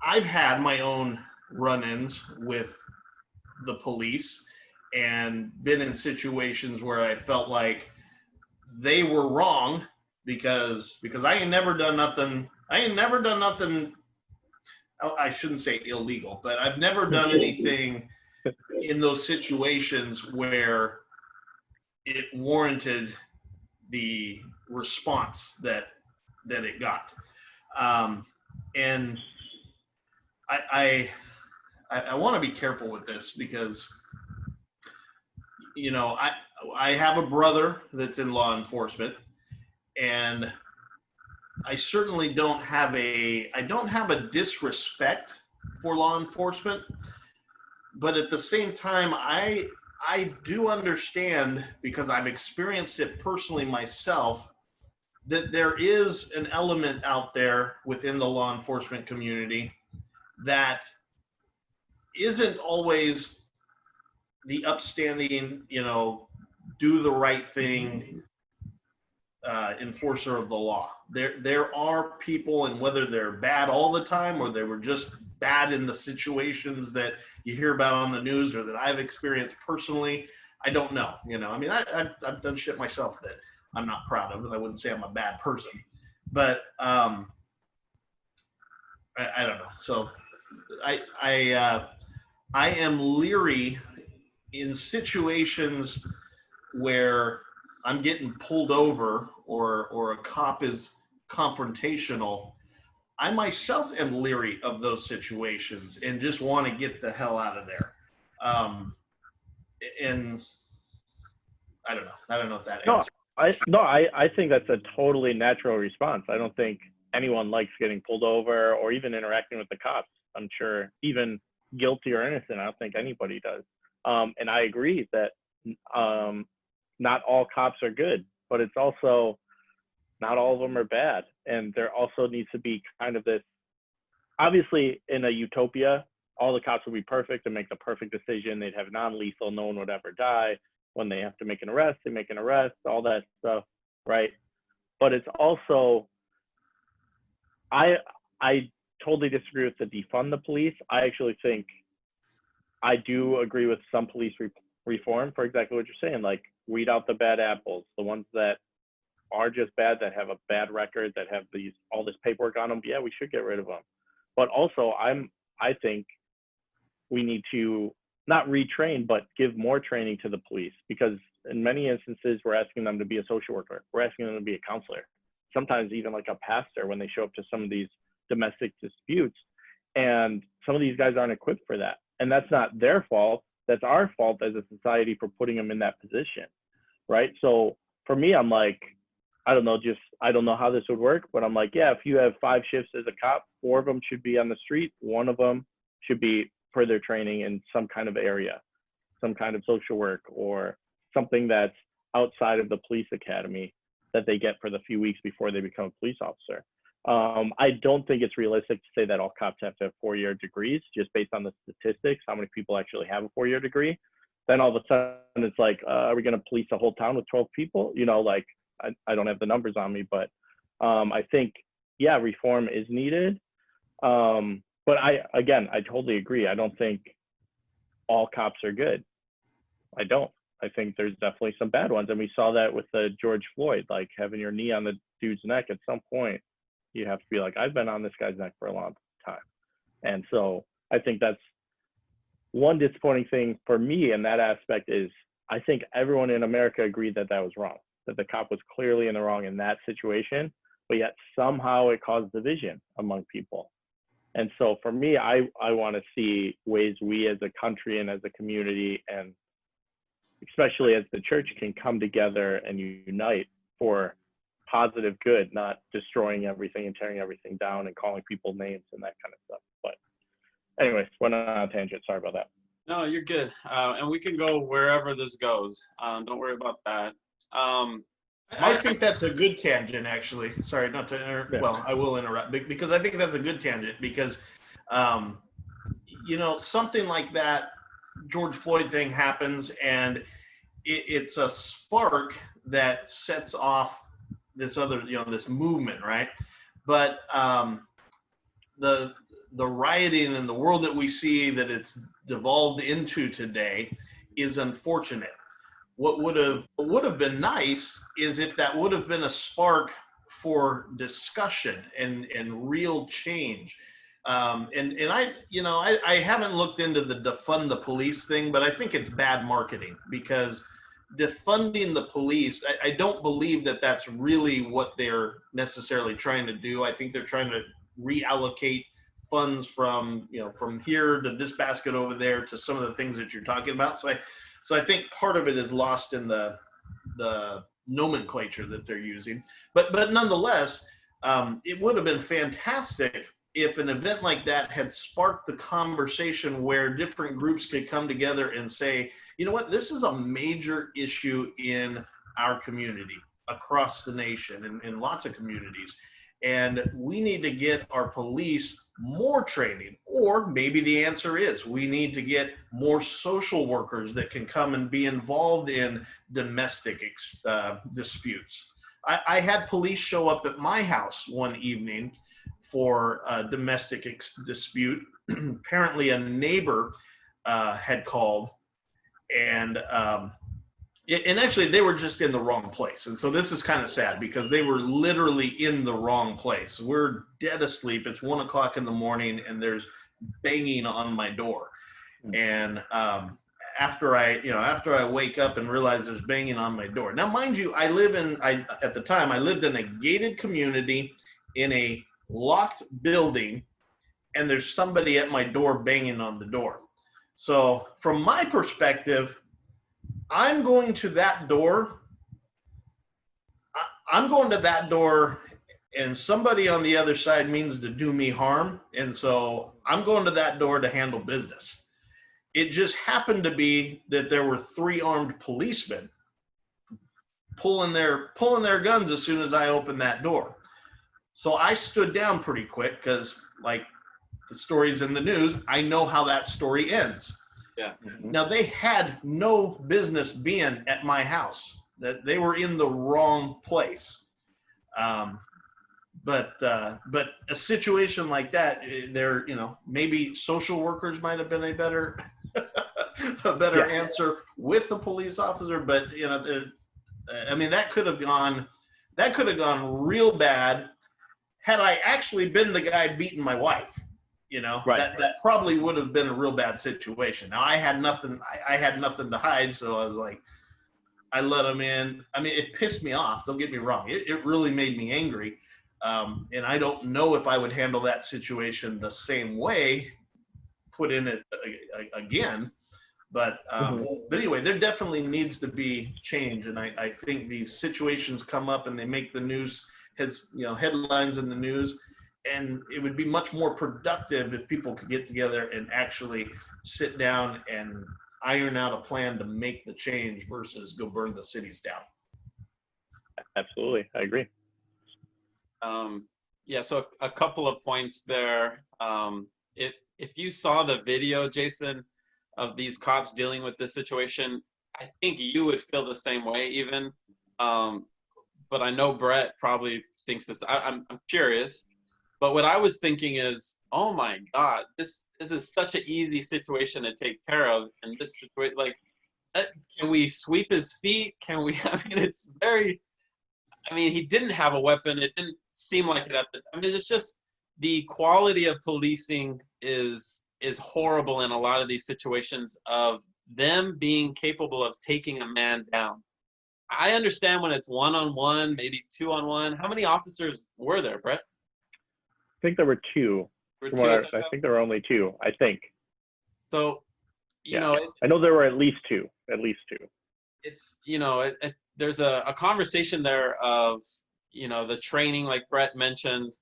I've had my own run-ins with the police and been in situations where I felt like they were wrong because I ain't never done nothing. I shouldn't say illegal, but I've never done anything in those situations where it warranted the response that it got. And I want to be careful with this because, I have a brother that's in law enforcement, and I certainly don't have a disrespect for law enforcement, but at the same time, I do understand, because I've experienced it personally myself, that there is an element out there within the law enforcement community that isn't always the upstanding, do the right thing enforcer of the law. There are people, and whether they're bad all the time or they were just bad in the situations that you hear about on the news or that I've experienced personally, I don't know. I mean, I've done shit myself that I'm not proud of, and I wouldn't say I'm a bad person, but I don't know. So I am leery in situations where I'm getting pulled over or a cop is confrontational. I myself am leery of those situations and just want to get the hell out of there. And I don't know if that answers. I think that's a totally natural response. I don't think anyone likes getting pulled over or even interacting with the cops. I'm sure even guilty or innocent. I don't think anybody does. And I agree that not all cops are good, but it's also not all of them are bad. And there also needs to be kind of this, obviously in a utopia, all the cops would be perfect and make the perfect decision. They'd have non-lethal, no one would ever die. When they have to make an arrest, they make an arrest, all that stuff, right? But it's also, I totally disagree with the defund the police. I actually think I do agree with some police reform for exactly what you're saying. Like, weed out the bad apples, the ones that are just bad, that have a bad record, that have all this paperwork on them. Yeah, we should get rid of them. But also, I think we need to not retrain, but give more training to the police, because in many instances, we're asking them to be a social worker. We're asking them to be a counselor, sometimes even like a pastor when they show up to some of these domestic disputes. And some of these guys aren't equipped for that. And that's not their fault. That's our fault as a society for putting them in that position, right? So for me, I'm like, I don't know how this would work, but I'm like, yeah, if you have 5 shifts as a cop, 4 of them should be on the street. 1 of them should be further training in some kind of area, some kind of social work, or something that's outside of the police academy that they get for the few weeks before they become a police officer. I don't think it's realistic to say that all cops have to have 4-year degrees, just based on the statistics, how many people actually have a 4-year degree. Then all of a sudden it's like, are we going to police a whole town with 12 people? You know, like, I don't have the numbers on me, but I think, yeah, reform is needed. But I totally agree. I don't think all cops are good. I don't. I think there's definitely some bad ones. And we saw that with the George Floyd, like having your knee on the dude's neck. At some point, you have to be like, I've been on this guy's neck for a long time. And so I think that's one disappointing thing for me in that aspect is I think everyone in America agreed that that was wrong, that the cop was clearly in the wrong in that situation, but yet somehow it caused division among people. And so for me, I want to see ways we as a country and as a community, and especially as the church, can come together and unite for positive good, not destroying everything and tearing everything down and calling people names and that kind of stuff. But anyways, went on a tangent. Sorry about that. No, you're good. And we can go wherever this goes. Don't worry about that. I think that's a good tangent, actually. Sorry, not to interrupt. Yeah. Well, I will interrupt because I think that's a good tangent because, something like that George Floyd thing happens, and it's a spark that sets off this other, this movement, right? But the rioting in the world that we see that it's devolved into today is unfortunate. What would have been nice is if that would have been a spark for discussion and real change. And I haven't looked into the defund the police thing, but I think it's bad marketing because defunding the police, I don't believe that that's really what they're necessarily trying to do. I think they're trying to reallocate funds from here to this basket over there to some of the things that you're talking about. So I think part of it is lost in the nomenclature that they're using. But nonetheless, it would have been fantastic if an event like that had sparked the conversation where different groups could come together and say, you know what, this is a major issue in our community, across the nation, and in lots of communities. And we need to get our police more training, or maybe the answer is we need to get more social workers that can come and be involved in domestic disputes. I had police show up at my house one evening for a domestic dispute. Apparently a neighbor had called, and actually they were just in the wrong place. And so this is kind of sad because they were literally in the wrong place. We're dead asleep. It's 1 o'clock in the morning and there's banging on my door. And after I wake up and realize there's banging on my door. Now, mind you, at the time I lived in a gated community in a locked building, and there's somebody at my door banging on the door. So from my perspective, I'm going to that door and somebody on the other side means to do me harm. And so I'm going to that door to handle business. It just happened to be that there were 3 armed policemen pulling their guns as soon as I opened that door. So I stood down pretty quick because, like the stories in the news, I know how that story ends. Yeah. Now, they had no business being at my house. That they were in the wrong place. But a situation like that, there, maybe social workers might have been a better answer with the police officer. But I mean, that could have gone real bad had I actually been the guy beating my wife. That probably would have been a real bad situation. Now, I had nothing to hide, so I was like, I let him in. I mean, it pissed me off. Don't get me wrong. It really made me angry. And I don't know if I would handle that situation the same way, put in it again. But anyway, there definitely needs to be change. And I think these situations come up and they make the news headlines in the news. And it would be much more productive if people could get together and actually sit down and iron out a plan to make the change versus go burn the cities down. Absolutely. I agree. Yeah, so a couple of points there. If you saw the video, Jason, of these cops dealing with this situation, I think you would feel the same way even. But I know Bret probably thinks this. I'm curious. But what I was thinking is, oh my God, this is such an easy situation to take care of. And this situation, like, can we sweep his feet? Can we? I mean, it's very. I mean, he didn't have a weapon. It didn't seem like it at the. I mean, it's just the quality of policing is horrible in a lot of these situations of them being capable of taking a man down. I understand when it's 1-on-1, maybe 2-on-1. How many officers were there, Bret? I think there were 2. I think there were only 2. I think. So, you know, I know there were at least 2. At least 2. It's there's a conversation there of the training, like Bret mentioned.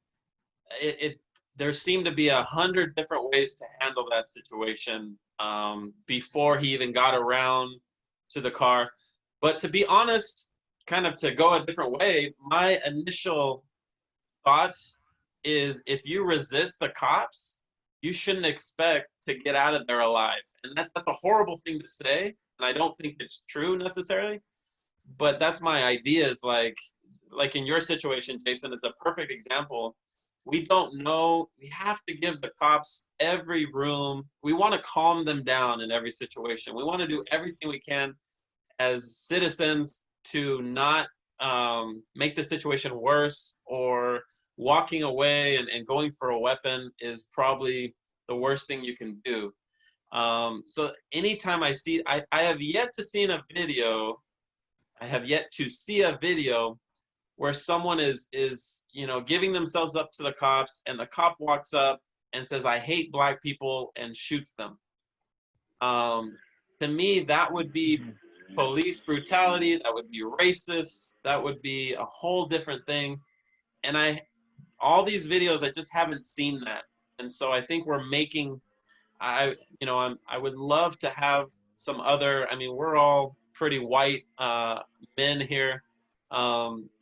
There seemed to be 100 different ways to handle that situation before he even got around to the car. But to be honest, kind of to go a different way, my initial thoughts is if you resist the cops, you shouldn't expect to get out of there alive. And that's a horrible thing to say, and I don't think it's true necessarily. But that's my idea is like in your situation, Jason, it's a perfect example. We don't know. We have to give the cops every room. We want to calm them down in every situation. We want to do everything we can as citizens to not make the situation worse, or walking away and going for a weapon is probably the worst thing you can do. So anytime I have yet to see a video where someone is giving themselves up to the cops and the cop walks up and says, "I hate black people," and shoots them. To me, that would be police brutality. That would be racist. That would be a whole different thing. And all these videos, I just haven't seen that. And so I think we're making, I would love to have some other, I mean, we're all pretty white men here.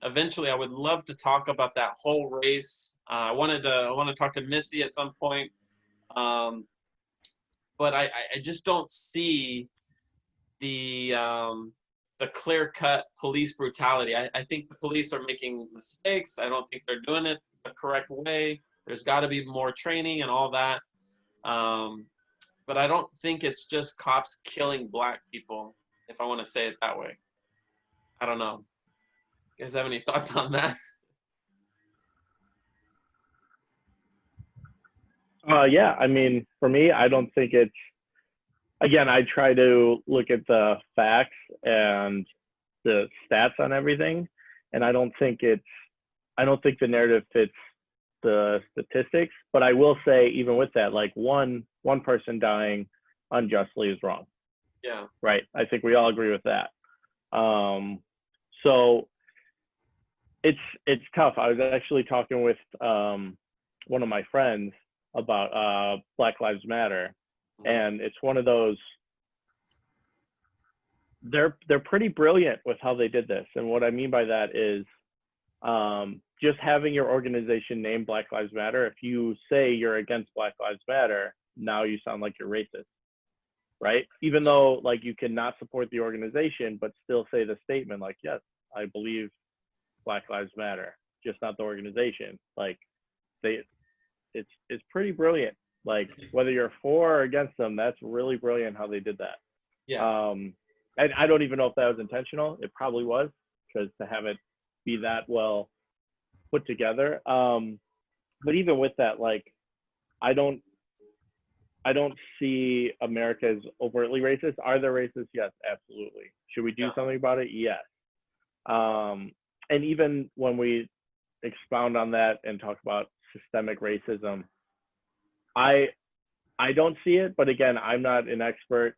Eventually I would love to talk about that whole race. I want to talk to Missy at some point. But I just don't see the clear-cut police brutality. I think the police are making mistakes. I don't think they're doing it the correct way. There's got to be more training and all that. But I don't think it's just cops killing black people, if I want to say it that way. I don't know. You guys have any thoughts on that? Yeah, I mean, for me, I don't think it's, again, I try to look at the facts and the stats on everything, and I don't think the narrative fits the statistics. But I will say, even with that, like one person dying unjustly is wrong. Yeah. Right. I think we all agree with that. So it's tough. I was actually talking with one of my friends about Black Lives Matter, and it's one of those. They're pretty brilliant with how they did this, and what I mean by that is just having your organization named Black Lives Matter. If you say you're against Black Lives Matter, now you sound like you're racist, right? Even though like you cannot support the organization, but still say the statement like, yes, I believe Black Lives Matter, just not the organization. Like it's pretty brilliant. Like whether you're for or against them, that's really brilliant how they did that. Yeah. And I don't even know if that was intentional. It probably was, because to have it be that well put together. But even with that, like I don't see America as overtly racist. Are there racists? Yes, absolutely. Should we do something about it? Yes. And even when we expound on that and talk about systemic racism, I don't see it, but again, I'm not an expert.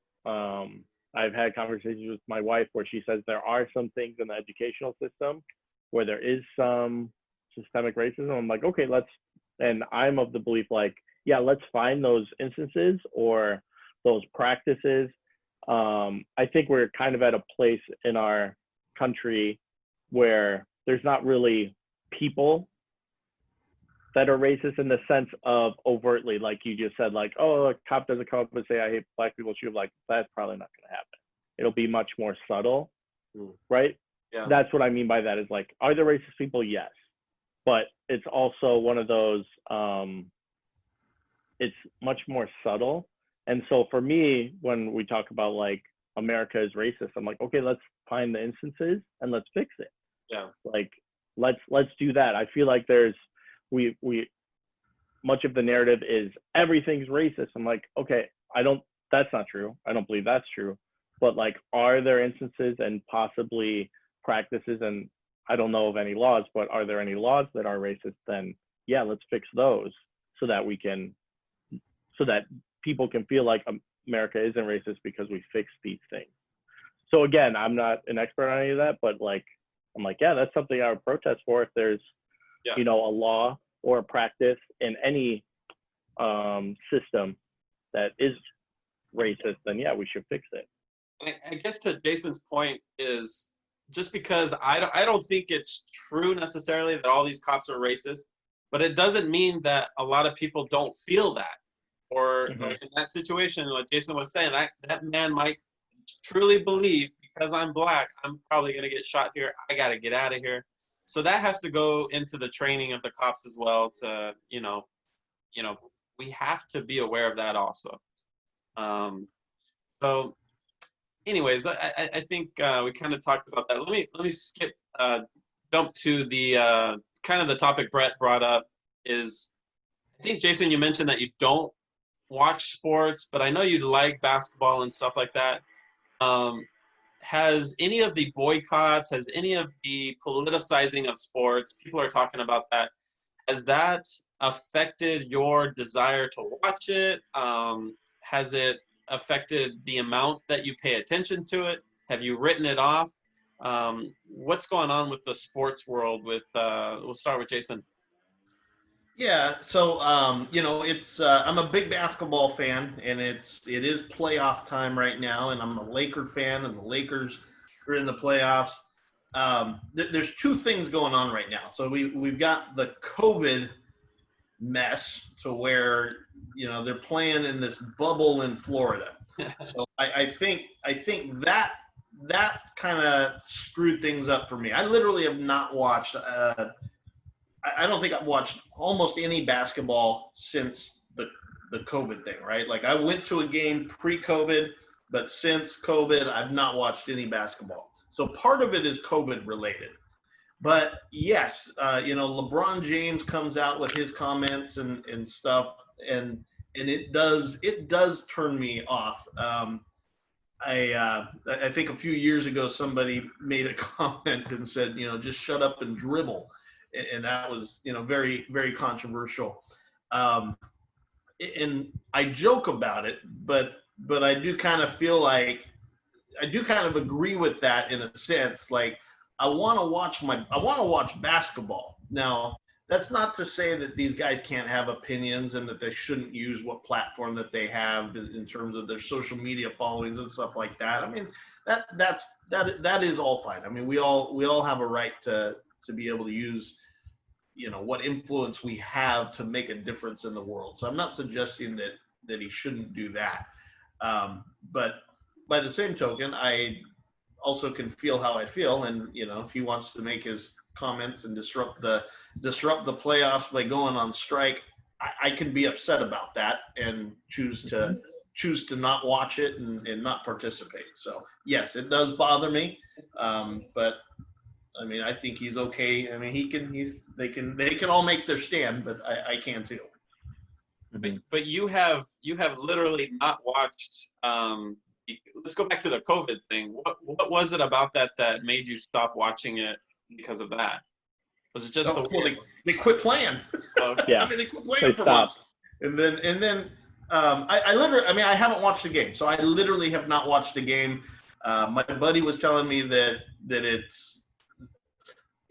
I've had conversations with my wife where she says there are some things in the educational system where there is some systemic racism. I'm like, okay, and I'm of the belief like, yeah, let's find those instances or those practices. I think we're kind of at a place in our country where there's not really people that are racist in the sense of overtly, like you just said, like, oh, a cop doesn't come up and say, I hate black people, shoot, like, that's probably not going to happen. It'll be much more subtle, right? Yeah. That's what I mean by that is like, are there racist people? Yes. But it's also one of those, it's much more subtle. And so for me, when we talk about like America is racist, I'm like, okay, let's find the instances and let's fix it. Yeah. Like, let's do that. I feel like there's, we much of the narrative is everything's racist. I'm like, okay, that's not true. I don't believe that's true. But like, are there instances and possibly practices, and I don't know of any laws, but are there any laws that are racist? Then yeah, let's fix those so that people can feel like America isn't racist because we fixed these things. So again, I'm not an expert on any of that, but like, I'm like, yeah, that's something I would protest for if there's, a law or a practice in any system that is racist, then yeah, we should fix it. I guess to Jason's point is just because I don't think it's true necessarily that all these cops are racist, but it doesn't mean that a lot of people don't feel that. Or like in that situation, like Jason was saying, that man might truly believe because I'm black, I'm probably gonna get shot here. I gotta get out of here. So that has to go into the training of the cops as well. To we have to be aware of that also. So, anyways, I think we kind of talked about that. Let me skip jump to the kind of the topic Bret brought up. Is I think Jason, you mentioned that you don't watch sports, but I know you like basketball and stuff like that. Has any of the boycotts, has any of the politicizing of sports, people are talking about that, has that affected your desire to watch it? Has it affected the amount that you pay attention to it? Have you written it off? What's going on with the sports world with, we'll start with Jason. Yeah, so it's I'm a big basketball fan, and it is playoff time right now, and I'm a Laker fan, and the Lakers are in the playoffs. There's two things going on right now. So we've got the COVID mess to where they're playing in this bubble in Florida. So I think that kind of screwed things up for me. I literally have not watched. I don't think I've watched almost any basketball since the COVID thing, right? Like I went to a game pre-COVID, but since COVID, I've not watched any basketball. So part of it is COVID related. But yes, LeBron James comes out with his comments and stuff, and it does turn me off. I think a few years ago somebody made a comment and said, just shut up and dribble. And that was, very, very controversial. And I joke about it, but I do kind of feel like I do kind of agree with that in a sense. Like, I want to watch basketball. Now, that's not to say that these guys can't have opinions and that they shouldn't use what platform that they have in terms of their social media followings and stuff like that. I mean, that is all fine. I mean, we all have a right to be able to use, what influence we have to make a difference in the world. So I'm not suggesting that he shouldn't do that. But by the same token, I also can feel how I feel, and if he wants to make his comments and disrupt the playoffs by going on strike, I can be upset about that and choose to not watch it and not participate. So yes, it does bother me, but I mean, I think he's okay. I mean, they can all make their stand, but I can too. But you have literally not watched. Let's go back to the COVID thing. What was it about that made you stop watching it because of that? Was it just they quit playing? Yeah. I mean, they quit playing for months, and then I literally, I mean, I haven't watched the game, so I literally have not watched the game. My buddy was telling me that it's,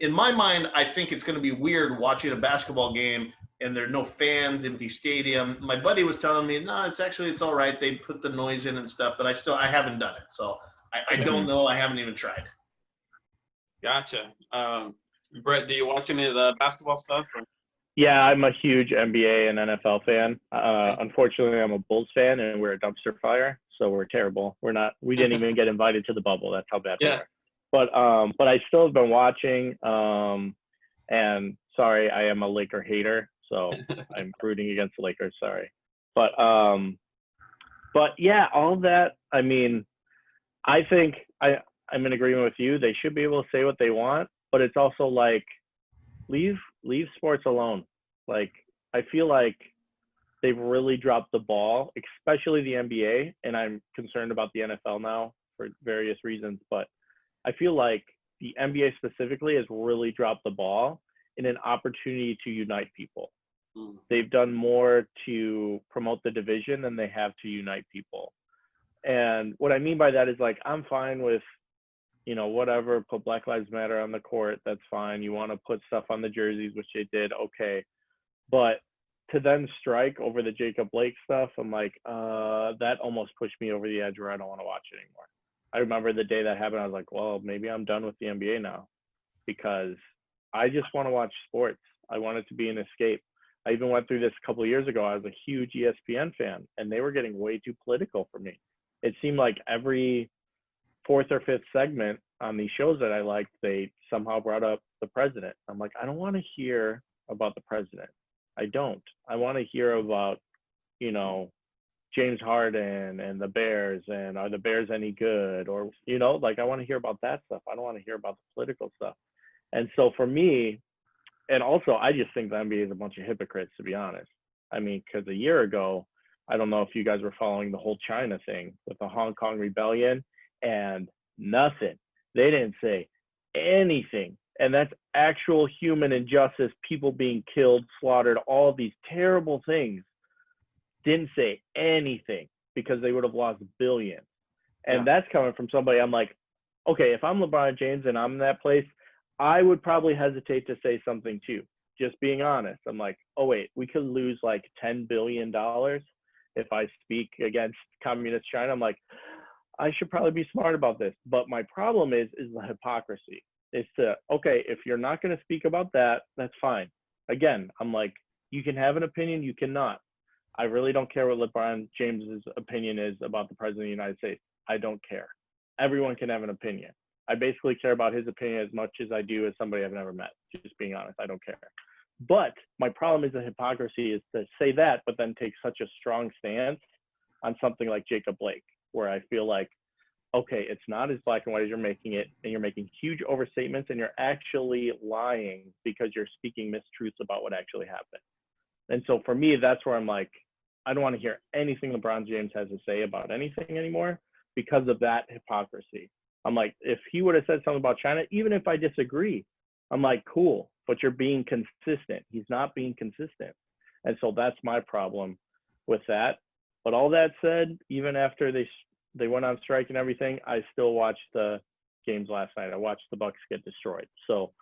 in my mind, I think it's going to be weird watching a basketball game and there are no fans, empty stadium. My buddy was telling me, no, it's all right. They put the noise in and stuff, but I haven't done it. So I don't know. I haven't even tried. Gotcha. Bret, do you watch any of the basketball stuff? Or? Yeah, I'm a huge NBA and NFL fan. Unfortunately, I'm a Bulls fan, and we're a dumpster fire, so we're terrible. We didn't even get invited to the bubble. That's how bad we are. But I still have been watching. And sorry, I am a Laker hater, so I'm rooting against the Lakers. Sorry, but yeah, all that. I mean, I think I'm in agreement with you. They should be able to say what they want, but it's also like leave sports alone. Like, I feel like they've really dropped the ball, especially the NBA, and I'm concerned about the NFL now for various reasons, but I feel like the NBA specifically has really dropped the ball in an opportunity to unite people. They've done more to promote the division than they have to unite people. And what I mean by that is, like, I'm fine with, whatever, put Black Lives Matter on the court, that's fine. You want to put stuff on the jerseys, which they did, okay. But to then strike over the Jacob Blake stuff, I'm like, that almost pushed me over the edge where I don't want to watch it anymore. I remember the day that happened, I was like, well, maybe I'm done with the NBA now, because I just want to watch sports. I want it to be an escape. I even went through this a couple of years ago. I was a huge ESPN fan, and they were getting way too political for me. It seemed like every fourth or fifth segment on these shows that I liked, they somehow brought up the president. I'm like, I don't want to hear about the president. I don't. I want to hear about, James Harden and the Bears, and are the Bears any good? Or, like, I want to hear about that stuff. I don't want to hear about the political stuff. And so for me, and also I just think the NBA is a bunch of hypocrites, to be honest. I mean, because a year ago, I don't know if you guys were following the whole China thing with the Hong Kong rebellion, and nothing. They didn't say anything. And that's actual human injustice, people being killed, slaughtered, all these terrible things. Didn't say anything because they would have lost billions. And that's coming from somebody, I'm like, okay, if I'm LeBron James and I'm in that place, I would probably hesitate to say something too. Just being honest. I'm like, oh wait, we could lose like $10 billion if I speak against communist China. I'm like, I should probably be smart about this. But my problem is the hypocrisy. It's okay, if you're not going to speak about that, that's fine. Again, I'm like, you can have an opinion, you cannot. I really don't care what LeBron James's opinion is about the president of the United States. I don't care. Everyone can have an opinion. I basically care about his opinion as much as I do as somebody I've never met. Just being honest, I don't care. But my problem is the hypocrisy is to say that, but then take such a strong stance on something like Jacob Blake, where I feel like, okay, it's not as black and white as you're making it, and you're making huge overstatements, and you're actually lying because you're speaking mistruths about what actually happened. And so for me, that's where I'm like, I don't want to hear anything LeBron James has to say about anything anymore because of that hypocrisy. I'm like, if he would have said something about China, even if I disagree, I'm like, cool, but you're being consistent. He's not being consistent. And so that's my problem with that. But all that said, even after they went on strike and everything, I still watched the games last night. I watched the Bucks get destroyed. So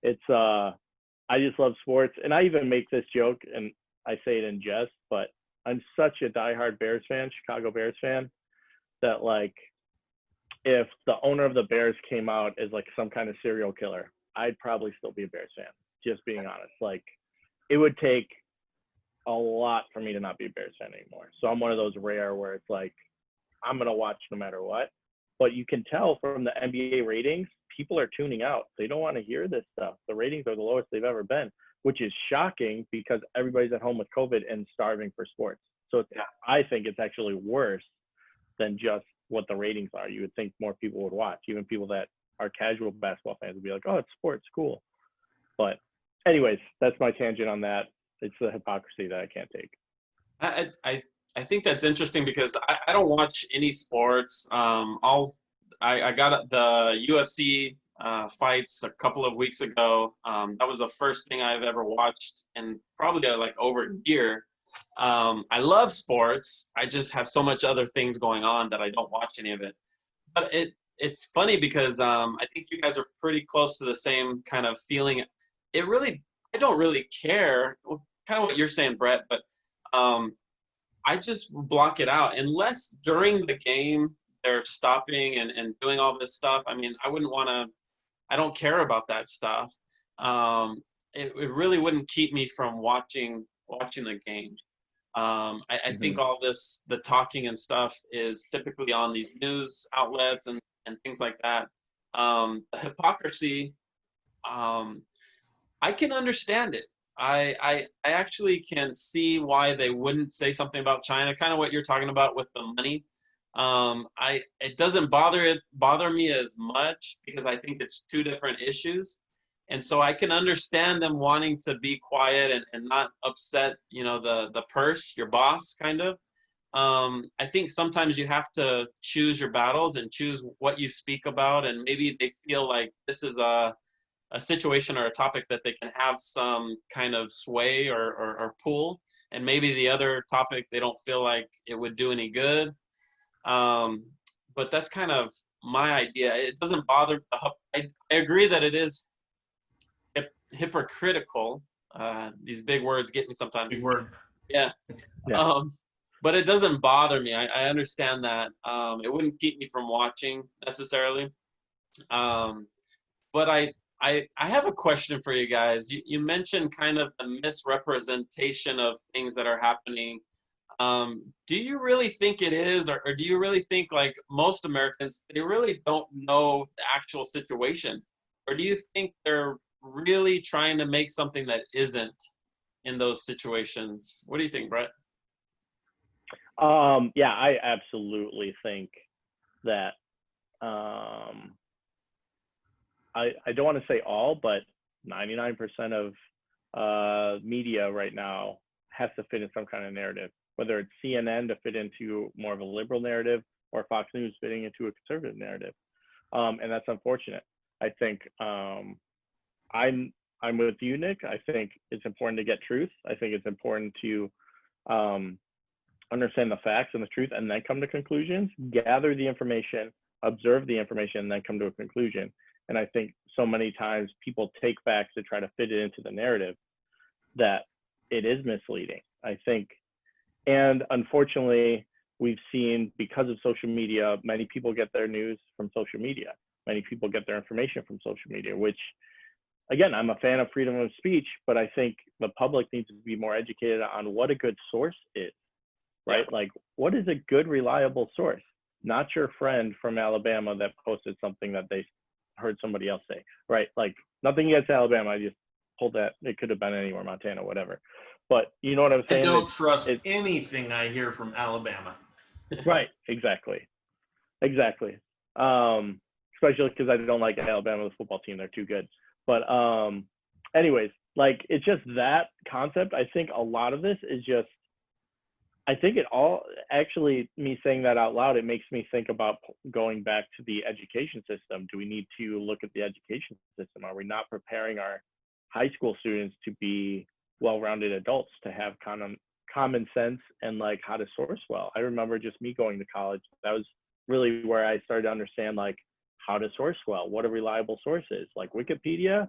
it's I just love sports, and I even make this joke, and I say it in jest, but I'm such a diehard Bears fan, Chicago Bears fan, that like if the owner of the Bears came out as like some kind of serial killer, I'd probably still be a Bears fan. Just being honest, like it would take a lot for me to not be a Bears fan anymore. So I'm one of those rare where it's like I'm gonna watch no matter what. But you can tell from the NBA ratings, people are tuning out. They don't want to hear this stuff. The ratings are the lowest they've ever been, which is shocking because everybody's at home with COVID and starving for sports. So it's, I think it's actually worse than just what the ratings are. You would think more people would watch. Even people that are casual basketball fans would be like, oh, it's sports, cool. But anyways, that's my tangent on that. It's the hypocrisy that I can't take. I think that's interesting because I don't watch any sports. I got the UFC fights a couple of weeks ago. That was the first thing I've ever watched in probably like over a year. I love sports. I just have so much other things going on that I don't watch any of it. But it's funny because I think you guys are pretty close to the same kind of feeling. I don't really care. Kind of what you're saying, Bret, but I just block it out unless during the game they're stopping and doing all this stuff. I mean, I don't care about that stuff. It really wouldn't keep me from watching the game. I think all the talking and stuff is typically on these news outlets and things like that. The hypocrisy, I can understand it. I actually can see why they wouldn't say something about China, kind of what you're talking about with the money. It doesn't bother me as much because I think it's two different issues. And so I can understand them wanting to be quiet and not upset, the purse, your boss, kind of. I think sometimes you have to choose your battles and choose what you speak about, and maybe they feel like this is a situation or a topic that they can have some kind of sway or pull, and maybe the other topic they don't feel like it would do any good. But that's kind of my idea. It doesn't bother. I agree that it is hypocritical. These big words get me sometimes. Big word. Yeah. But it doesn't bother me. I understand that. It wouldn't keep me from watching necessarily. But I have a question for you guys. You mentioned kind of the misrepresentation of things that are happening. Do you really think it is, or do you really think like most Americans, they really don't know the actual situation? Or do you think they're really trying to make something that isn't in those situations? What do you think, Bret? Yeah, I absolutely think that I don't want to say all, but 99% of media right now has to fit in some kind of narrative, whether it's CNN to fit into more of a liberal narrative or Fox News fitting into a conservative narrative. And that's unfortunate. I think I'm with you, Nick. I think it's important to get truth. I think it's important to understand the facts and the truth and then come to conclusions, gather the information, observe the information, and then come to a conclusion. And I think so many times people take facts to try to fit it into the narrative that it is misleading, I think. And unfortunately, we've seen because of social media, many people get their news from social media. Many people get their information from social media, which, again, I'm a fan of freedom of speech, but I think the public needs to be more educated on what a good source is, right? Like, what is a good, reliable source? Not your friend from Alabama that posted something that they heard somebody else say, right? Like, nothing against Alabama. I just pulled that. It could have been anywhere, Montana, whatever. But you know what I'm saying? I don't trust anything I hear from Alabama. Right. Exactly. Especially because I don't like Alabama, the football team. They're too good. But anyways, like, it's just that concept. I think a lot of this is just, I think it all, actually, me saying that out loud, it makes me think about going back to the education system. Do we need to look at the education system? Are we not preparing our high school students to be well-rounded adults, to have common sense and like how to source well? I remember just me going to college. That was really where I started to understand like how to source well, what a reliable source is. Like Wikipedia,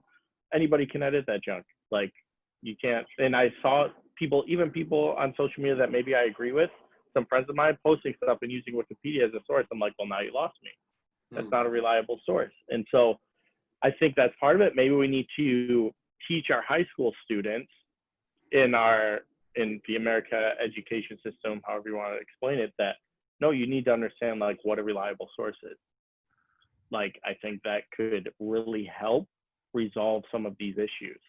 anybody can edit that junk. Like you can't. And I saw people, even people on social media that maybe I agree with, some friends of mine posting stuff and using Wikipedia as a source. I'm like, well, now you lost me. That's not a reliable source. And so I think that's part of it. Maybe we need to teach our high school students in the America education system, however you want to explain it, that no, you need to understand like what a reliable source is. Like, I think that could really help resolve some of these issues.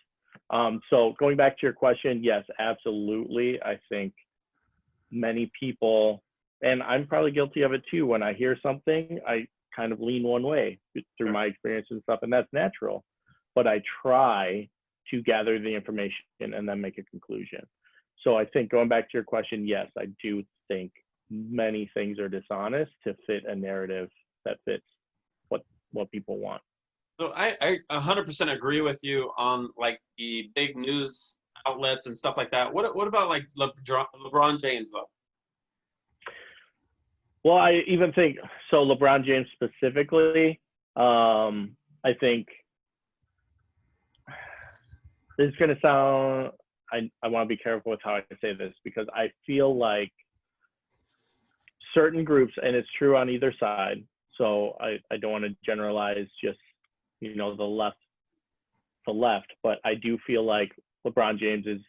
So going back to your question, yes, absolutely. I think many people, and I'm probably guilty of it too, when I hear something, I kind of lean one way through my experience and stuff, and that's natural. But I try to gather the information and then make a conclusion. So I think going back to your question, yes, I do think many things are dishonest to fit a narrative that fits what people want. So I 100% agree with you on like the big news outlets and stuff like that. What about like LeBron James though? Well, I even think so. LeBron James specifically, I think this is going to sound. I want to be careful with how I say this because I feel like certain groups, and it's true on either side. So I don't want to generalize just, you know, the left, but I do feel like LeBron James is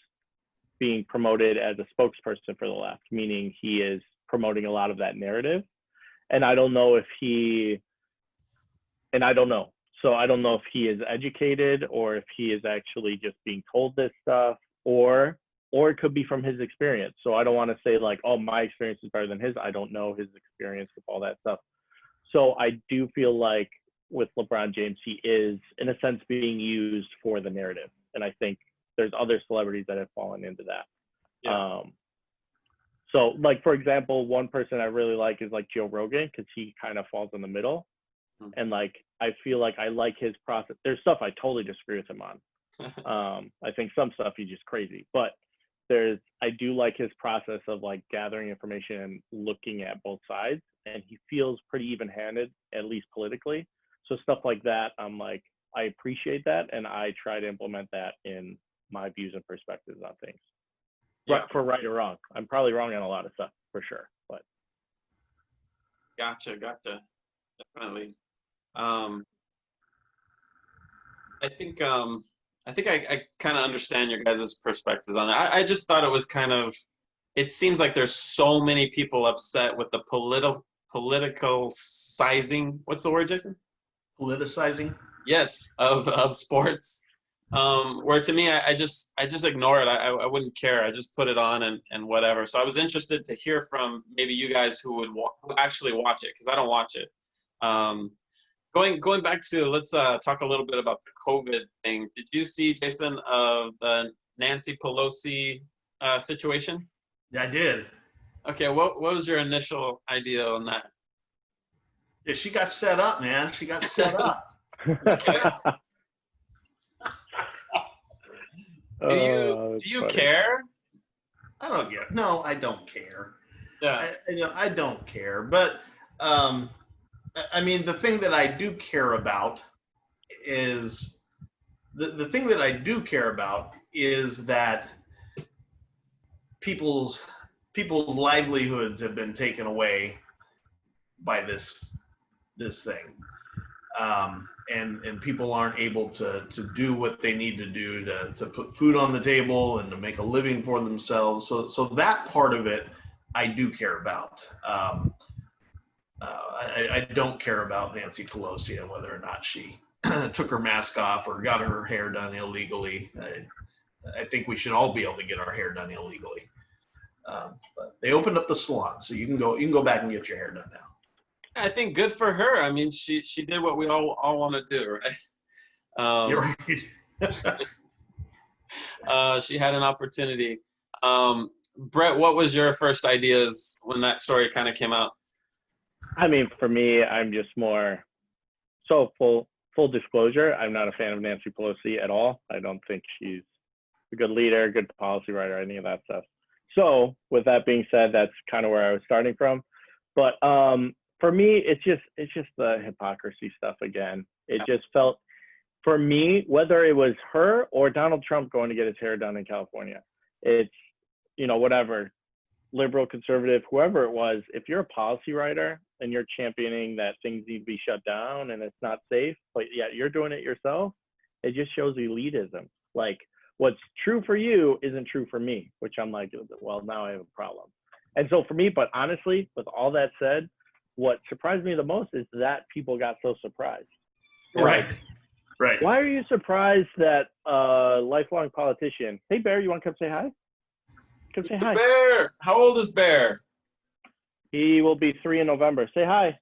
being promoted as a spokesperson for the left, meaning he is promoting a lot of that narrative. And I don't know if So I don't know if he is educated or if he is actually just being told this stuff, or it could be from his experience. So I don't want to say like, oh, my experience is better than his. I don't know his experience with all that stuff. So I do feel like with LeBron James, he is in a sense being used for the narrative. And I think there's other celebrities that have fallen into that. Yeah. So like, for example, one person I really like is like Joe Rogan, because he kind of falls in the middle. And like, I feel like I like his process. There's stuff I totally disagree with him on. I think some stuff he's just crazy, but I do like his process of like gathering information and looking at both sides, and he feels pretty even-handed, at least politically. So stuff like that, I'm like, I appreciate that, and I try to implement that in my views and perspectives on things. Yeah. For right or wrong. I'm probably wrong on a lot of stuff for sure, but. Gotcha. Definitely. I think I kind of understand your guys' perspectives on that. I just thought it was kind of, it seems like there's so many people upset with the political sizing. What's the word, Jason? Politicizing? Yes, of sports. Where to me, I just ignore it. I wouldn't care. I just put it on and whatever. So I was interested to hear from maybe you guys who actually watch it, because I don't watch it. Going back to, let's talk a little bit about the COVID thing. Did you see, Jason, of the Nancy Pelosi situation? Yeah, I did. Okay, what was your initial idea on that? Yeah, she got set up, man. She got set up. Okay. Do you care? I don't get. No, I don't care. Yeah. I don't care. But I mean, the thing that I do care about is the thing that I do care about is that people's livelihoods have been taken away by this thing, and people aren't able to do what they need to do to put food on the table and to make a living for themselves. So that part of it I do care about. I don't care about Nancy Pelosi and whether or not she took her mask off or got her hair done illegally. I think we should all be able to get our hair done illegally. But they opened up the salon, so you can go back and get your hair done now. I think good for her. I mean, she did what we all want to do, right? You're right. She had an opportunity. Bret, what was your first ideas when that story kind of came out? I mean, for me, I'm just more, so full disclosure, I'm not a fan of Nancy Pelosi at all. I don't think she's a good leader, good policy writer, any of that stuff. So with that being said, that's kind of where I was starting from. But for me, it's just the hypocrisy stuff again. It just felt, for me, whether it was her or Donald Trump going to get his hair done in California, it's, whatever, liberal, conservative, whoever it was, if you're a policy writer and you're championing that things need to be shut down and it's not safe, but yet you're doing it yourself, it just shows elitism. Like, what's true for you isn't true for me, which I'm like, well, now I have a problem. And so for me, but honestly, with all that said, what surprised me the most is that people got so surprised. Right. Right. Why are you surprised that a lifelong politician, hey, Bear, you want to come say hi? Come say hi. Bear, how old is Bear? He will be 3 in November. Say hi.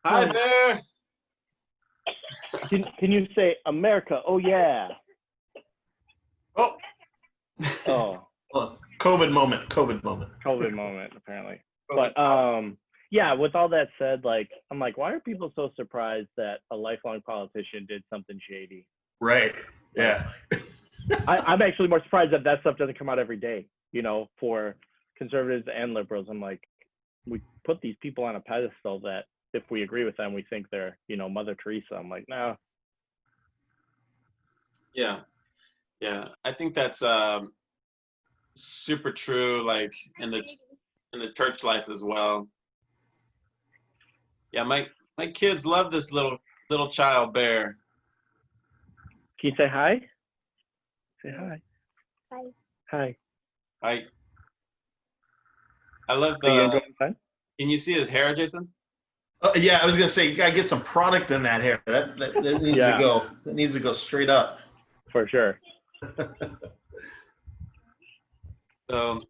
Hi, Bear. Can you say America? Oh, yeah. Oh. Oh. Well, COVID moment, apparently. But yeah, with all that said, like, I'm like, why are people so surprised that a lifelong politician did something shady? Right. Yeah. I'm actually more surprised that that stuff doesn't come out every day, for conservatives and liberals. I'm like, we put these people on a pedestal that if we agree with them, we think they're, Mother Teresa. I'm like, no. Yeah. Yeah. I think that's super true, like in the church life as well. Yeah, my kids love this little child Bear. Can you say hi? Say hi. Hi. Hi. I love Are you the. enjoying time? Can you see his hair, Jason? Yeah, I was gonna say you gotta get some product in that hair. That needs to go. That needs to go straight up. For sure. So,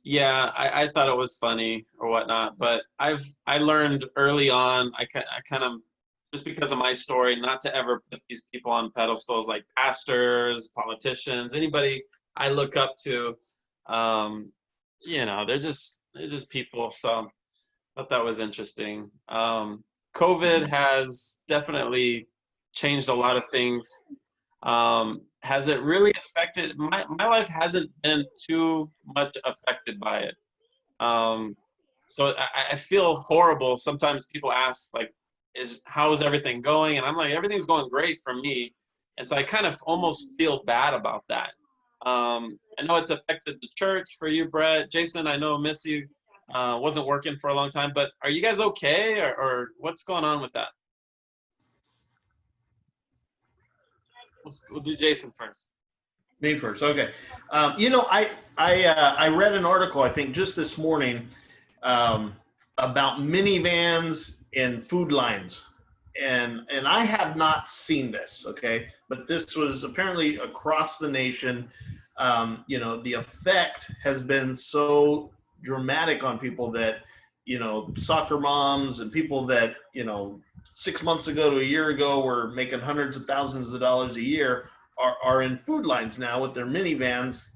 yeah, I thought it was funny or whatnot, but I learned early on. I kind of, just because of my story, not to ever put these people on pedestals like pastors, politicians, anybody I look up to. They're just people. So I thought that was interesting. COVID has definitely changed a lot of things. Has it really affected my life? Hasn't been too much affected by it. So I feel horrible. Sometimes people ask, like, how is everything going? And I'm like, everything's going great for me. And so I kind of almost feel bad about that. I know it's affected the church for you, Bret. Jason, I know Missy wasn't working for a long time, but are you guys okay, or what's going on with that? We'll do Jason first. Me first, okay. I read an article, I think just this morning, about minivans and food lines, and I have not seen this, okay, but this was apparently across the nation. The effect has been so dramatic on people that, soccer moms and people that, 6 months ago to a year ago were making hundreds of thousands of dollars a year are in food lines now with their minivans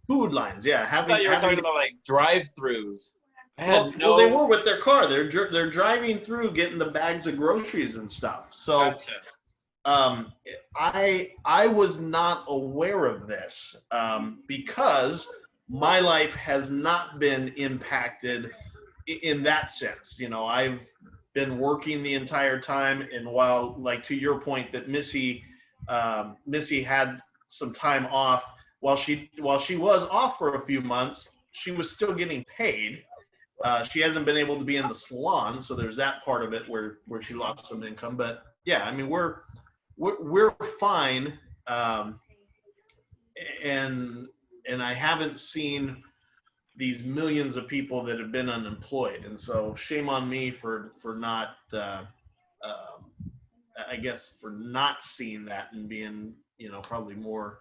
food lines. Yeah. I thought you were talking about like drive-throughs. Well, they were with their car. They're driving through, getting the bags of groceries and stuff. So, gotcha. I was not aware of this because my life has not been impacted in that sense. I've been working the entire time, and while, like, to your point that Missy had some time off, while she was off for a few months, she was still getting paid. She hasn't been able to be in the salon, so there's that part of it where she lost some income. But yeah, I mean, we're fine, and I haven't seen these millions of people that have been unemployed, and so shame on me for not I guess for not seeing that and being probably more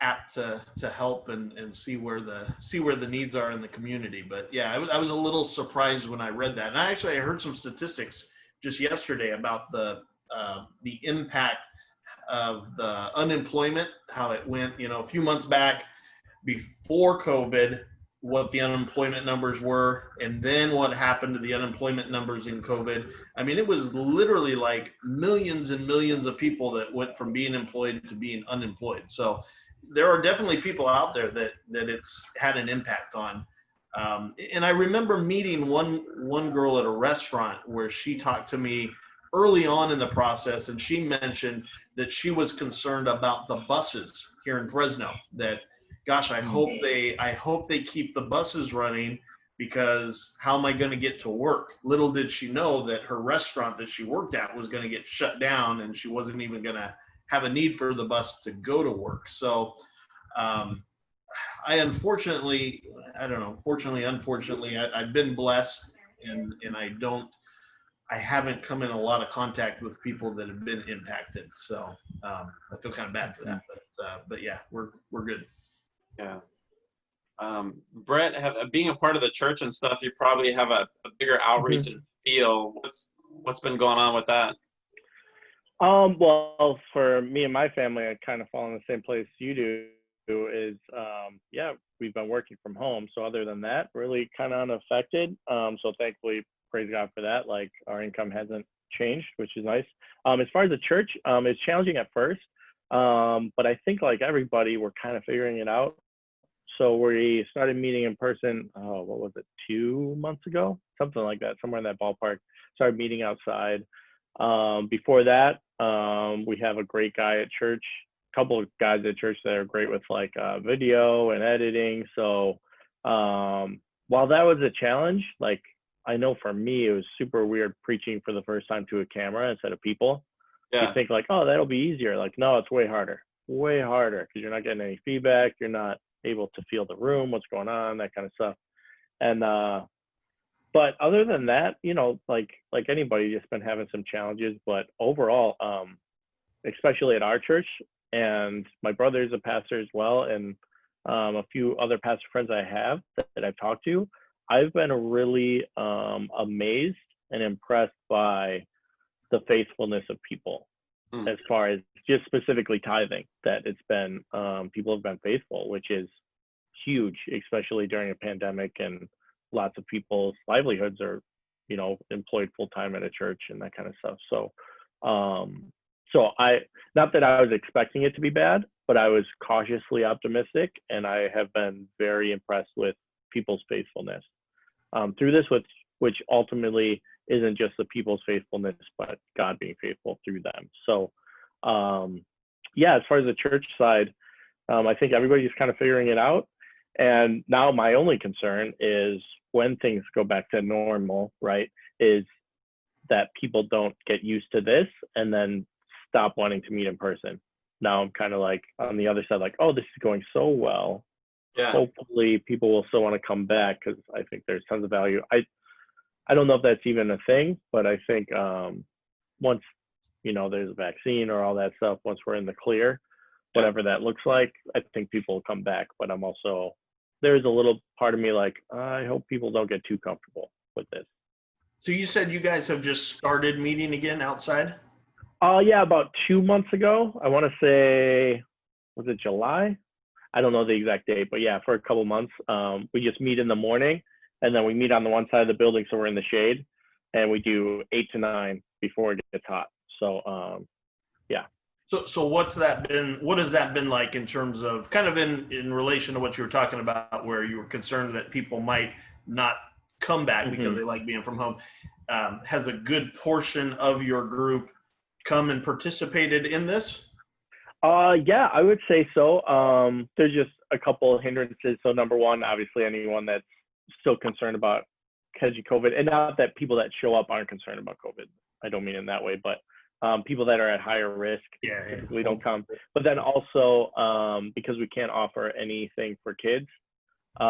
apt to help and see where the needs are in the community. But yeah, I was a little surprised when I read that, and I heard some statistics just yesterday about the impact of the unemployment, how it went, a few months back before COVID, what the unemployment numbers were, and then what happened to the unemployment numbers in COVID. I mean, it was literally like millions and millions of people that went from being employed to being unemployed. So there are definitely people out there that it's had an impact on. And I remember meeting one girl at a restaurant where she talked to me early on in the process, and she mentioned that she was concerned about the buses here in Fresno. That, gosh, I hope they keep the buses running, because how am I going to get to work? Little did she know that her restaurant that she worked at was going to get shut down, and she wasn't even going to have a need for the bus to go to work. So I unfortunately, I don't know, fortunately, unfortunately, I've been blessed, and I haven't come in a lot of contact with people that have been impacted. So I feel kind of bad for that, but yeah, we're good. Yeah. Bret, being a part of the church and stuff, you probably have a bigger outreach and feel. What's been going on with that? Well, for me and my family, I kind of fall in the same place you do. Is yeah, we've been working from home. So other than that, really kind of unaffected. So thankfully, praise God for that. Like, our income hasn't changed, which is nice. As far as the church, it's challenging at first, but I think like everybody, we're kind of figuring it out. So we started meeting in person. Oh, what was it? 2 months ago, something like that, somewhere in that ballpark. Started meeting outside. Before that, we have a great guy at church, couple of guys at church that are great with like video and editing. So while that was a challenge, like, I know for me it was super weird preaching for the first time to a camera instead of people. You Yeah. think like, oh, that'll be easier. Like, no, it's way harder because you're not getting any feedback. You're not able to feel the room, what's going on, that kind of stuff. And but other than that, you know, like anybody, just been having some challenges. But overall, especially at our church, and my brother is a pastor as well, and a few other pastor friends I have that I've talked to, I've been really amazed and impressed by the faithfulness of people, as far as just specifically tithing, that it's been, people have been faithful, which is huge, especially during a pandemic, and lots of people's livelihoods are, you know, employed full-time at a church and that kind of stuff. So, so not that I was expecting it to be bad, but I was cautiously optimistic, and I have been very impressed with people's faithfulness through this, which ultimately isn't just the people's faithfulness, but God being faithful through them. So, yeah, as far as the church side, I think everybody's kind of figuring it out. And now my only concern is when things go back to normal, right, is that people don't get used to this and then stop wanting to meet in person. Now I'm kind of like on the other side, like, oh, this is going so well. Yeah. Hopefully people will still want to come back, because I think there's tons of value. I don't know if that's even a thing, but I think once, you know, there's a vaccine or all that stuff, once we're in the clear, whatever that looks like, I think people will come back. But I'm also, there's a little part of me like, I hope people don't get too comfortable with this. So you said you guys have just started meeting again outside? Yeah, about 2 months ago. I want to say, was it July? I don't know the exact date, but yeah, for a couple months, we just meet in the morning, and then we meet on the one side of the building, so we're in the shade, and we do 8 to 9 before it gets hot. So, yeah. So what's that been? What has that been like in terms of kind of in relation to what you were talking about, where you were concerned that people might not come back because they like being from home? Has a good portion of your group come and participated in this? Yeah, I would say so. There's just a couple of hindrances. So number one, obviously anyone that's still concerned about catching COVID, and not that people that show up aren't concerned about COVID. I don't mean in that way, but people that are at higher risk typically don't come. But then also, because we can't offer anything for kids, a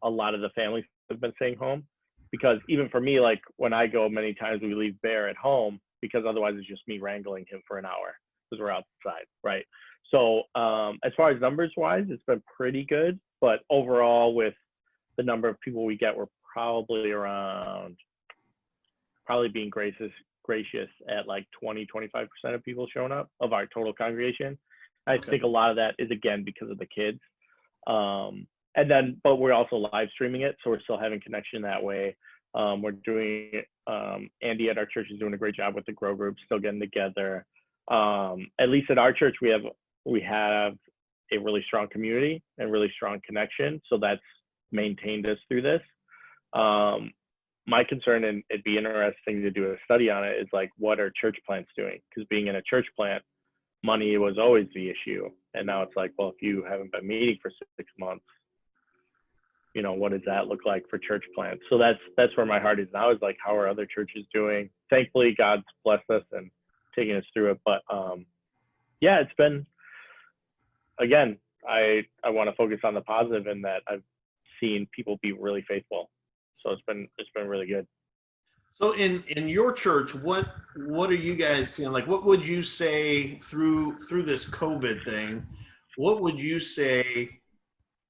lot of the families have been staying home, because even for me, like when I go, many times we leave Bear at home, because otherwise it's just me wrangling him for an hour because we're outside, right? So as far as numbers wise, it's been pretty good, but overall with the number of people we get, we're probably around, being gracious at like 20-25% of people showing up of our total congregation. I think a lot of that is, again, because of the kids. And then, but we're also live streaming it, so we're still having connection that way. We're doing, Andy at our church is doing a great job with the grow group, still getting together. At least at our church, we have a really strong community and really strong connection. So that's maintained us through this. My concern, and it'd be interesting to do a study on it, is like, what are church plants doing? Because being in a church plant, money was always the issue. And now it's like, well, if you haven't been meeting for 6 months, you know, what does that look like for church plants? So that's where my heart is now, is like, how are other churches doing? Thankfully, God's blessed us and taken us through it. But yeah, it's been, again, I want to focus on the positive in that I've seen people be really faithful. So it's been really good. So in your church, what are you guys seeing? Like, what would you say through this COVID thing? What would you say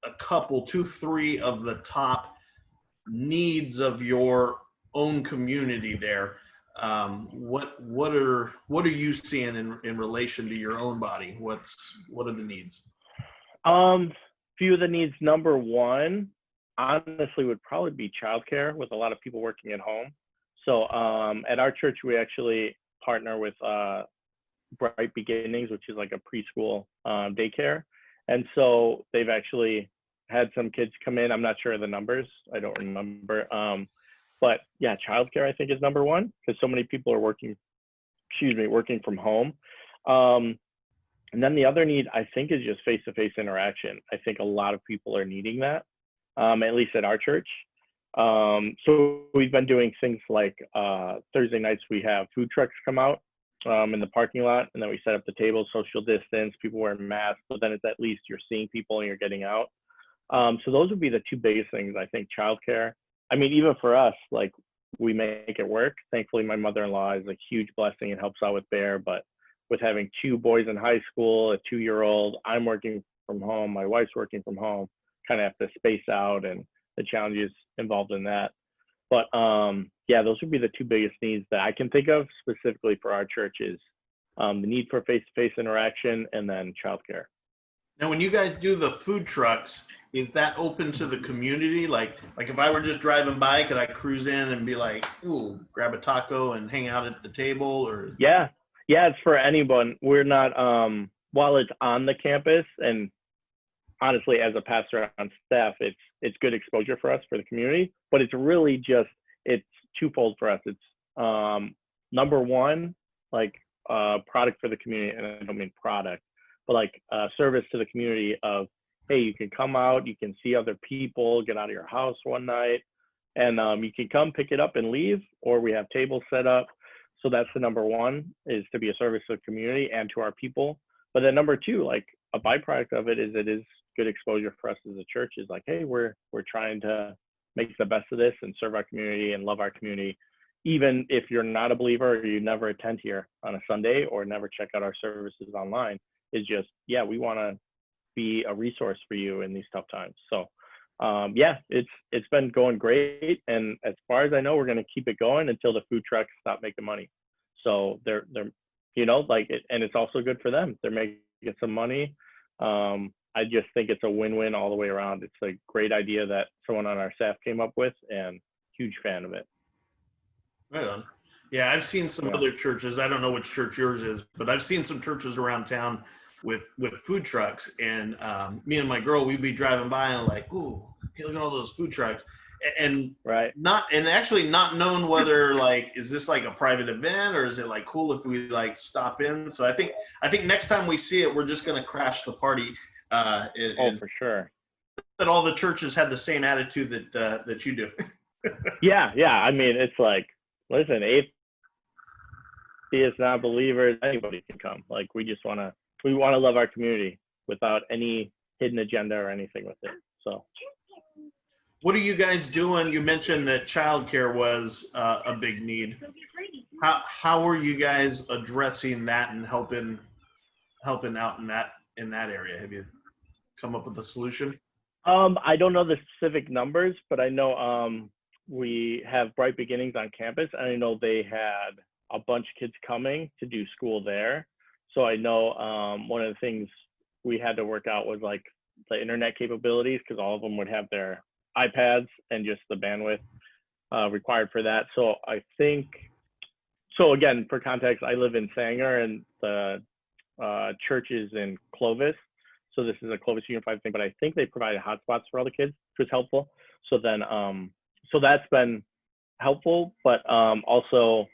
a couple, 2, 3 of the top needs of your own community there? What are you seeing in relation to your own body? What are the needs? Few of the needs. Number one, honestly, would probably be childcare, with a lot of people working at home. So at our church, we actually partner with Bright Beginnings, which is like a preschool daycare. And so they've actually had some kids come in. I'm not sure of the numbers. I don't remember. But yeah, childcare, I think, is number one, because so many people are working from home. And then the other need, I think, is just face-to-face interaction. I think a lot of people are needing that, at least at our church. So we've been doing things like Thursday nights, we have food trucks come out in the parking lot, and then we set up the tables, social distance, people wear masks, but then it's at least you're seeing people and you're getting out. So those would be the two biggest things, I think. Childcare. I mean, even for us, like, we make it work. Thankfully, my mother-in-law is a huge blessing and helps out with Bear, but with having 2 boys in high school, a 2-year-old, I'm working from home, my wife's working from home, kind of have to space out, and the challenges involved in that. But yeah, those would be the 2 biggest needs that I can think of specifically for our church, is the need for face-to-face interaction, and then childcare. Now, when you guys do the food trucks, is that open to the community? Like if I were just driving by, could I cruise in and be like, ooh, grab a taco and hang out at the table? Or Yeah, it's for anyone. We're not, while it's on the campus, and honestly, as a pastor on staff, it's good exposure for us, for the community, but it's really just, it's twofold for us. It's number one, like product for the community, and I don't mean product, but like service to the community of, hey, you can come out, you can see other people, get out of your house one night, and you can come pick it up and leave, or we have tables set up. So that's the number one, is to be a service to the community and to our people. But then number two, like a byproduct of it is good exposure for us as a church, is like, hey, we're trying to make the best of this and serve our community and love our community. Even if you're not a believer, or you never attend here on a Sunday, or never check out our services online, is just, yeah, we want to be a resource for you in these tough times. So yeah, it's been going great, and as far as I know, we're going to keep it going until the food trucks stop making money. So they're you know, like it, and it's also good for them. They're making some money. I just think it's a win-win all the way around. It's a great idea that someone on our staff came up with, and huge fan of it. right on. Yeah, I've seen some other churches. I don't know which church yours is, but I've seen some churches around town with food trucks, and me and my girl, we'd be driving by and like, ooh, hey, look at all those food trucks, and right, actually not knowing whether, like, is this like a private event, or is it like cool if we like stop in. So I think next time we see it, we're just gonna crash the party. For sure. That all the churches had the same attitude that you do. yeah. I mean, it's like, listen, atheists, non-believers, anybody can come. Like, we want to love our community without any hidden agenda or anything with it. So what are you guys doing? You mentioned that childcare was a big need. How are you guys addressing that and helping out in that area? Have you come up with a solution? I don't know the specific numbers, but I know we have Bright Beginnings on campus, and I know they had a bunch of kids coming to do school there. So I know one of the things we had to work out was like the internet capabilities, because all of them would have their iPads and just the bandwidth required for that. So I think, so again, for context, I live in Sanger, and the church is in Clovis. So this is a Clovis Unified thing, but I think they provided hotspots for all the kids, which was helpful. So then, so that's been helpful, but also,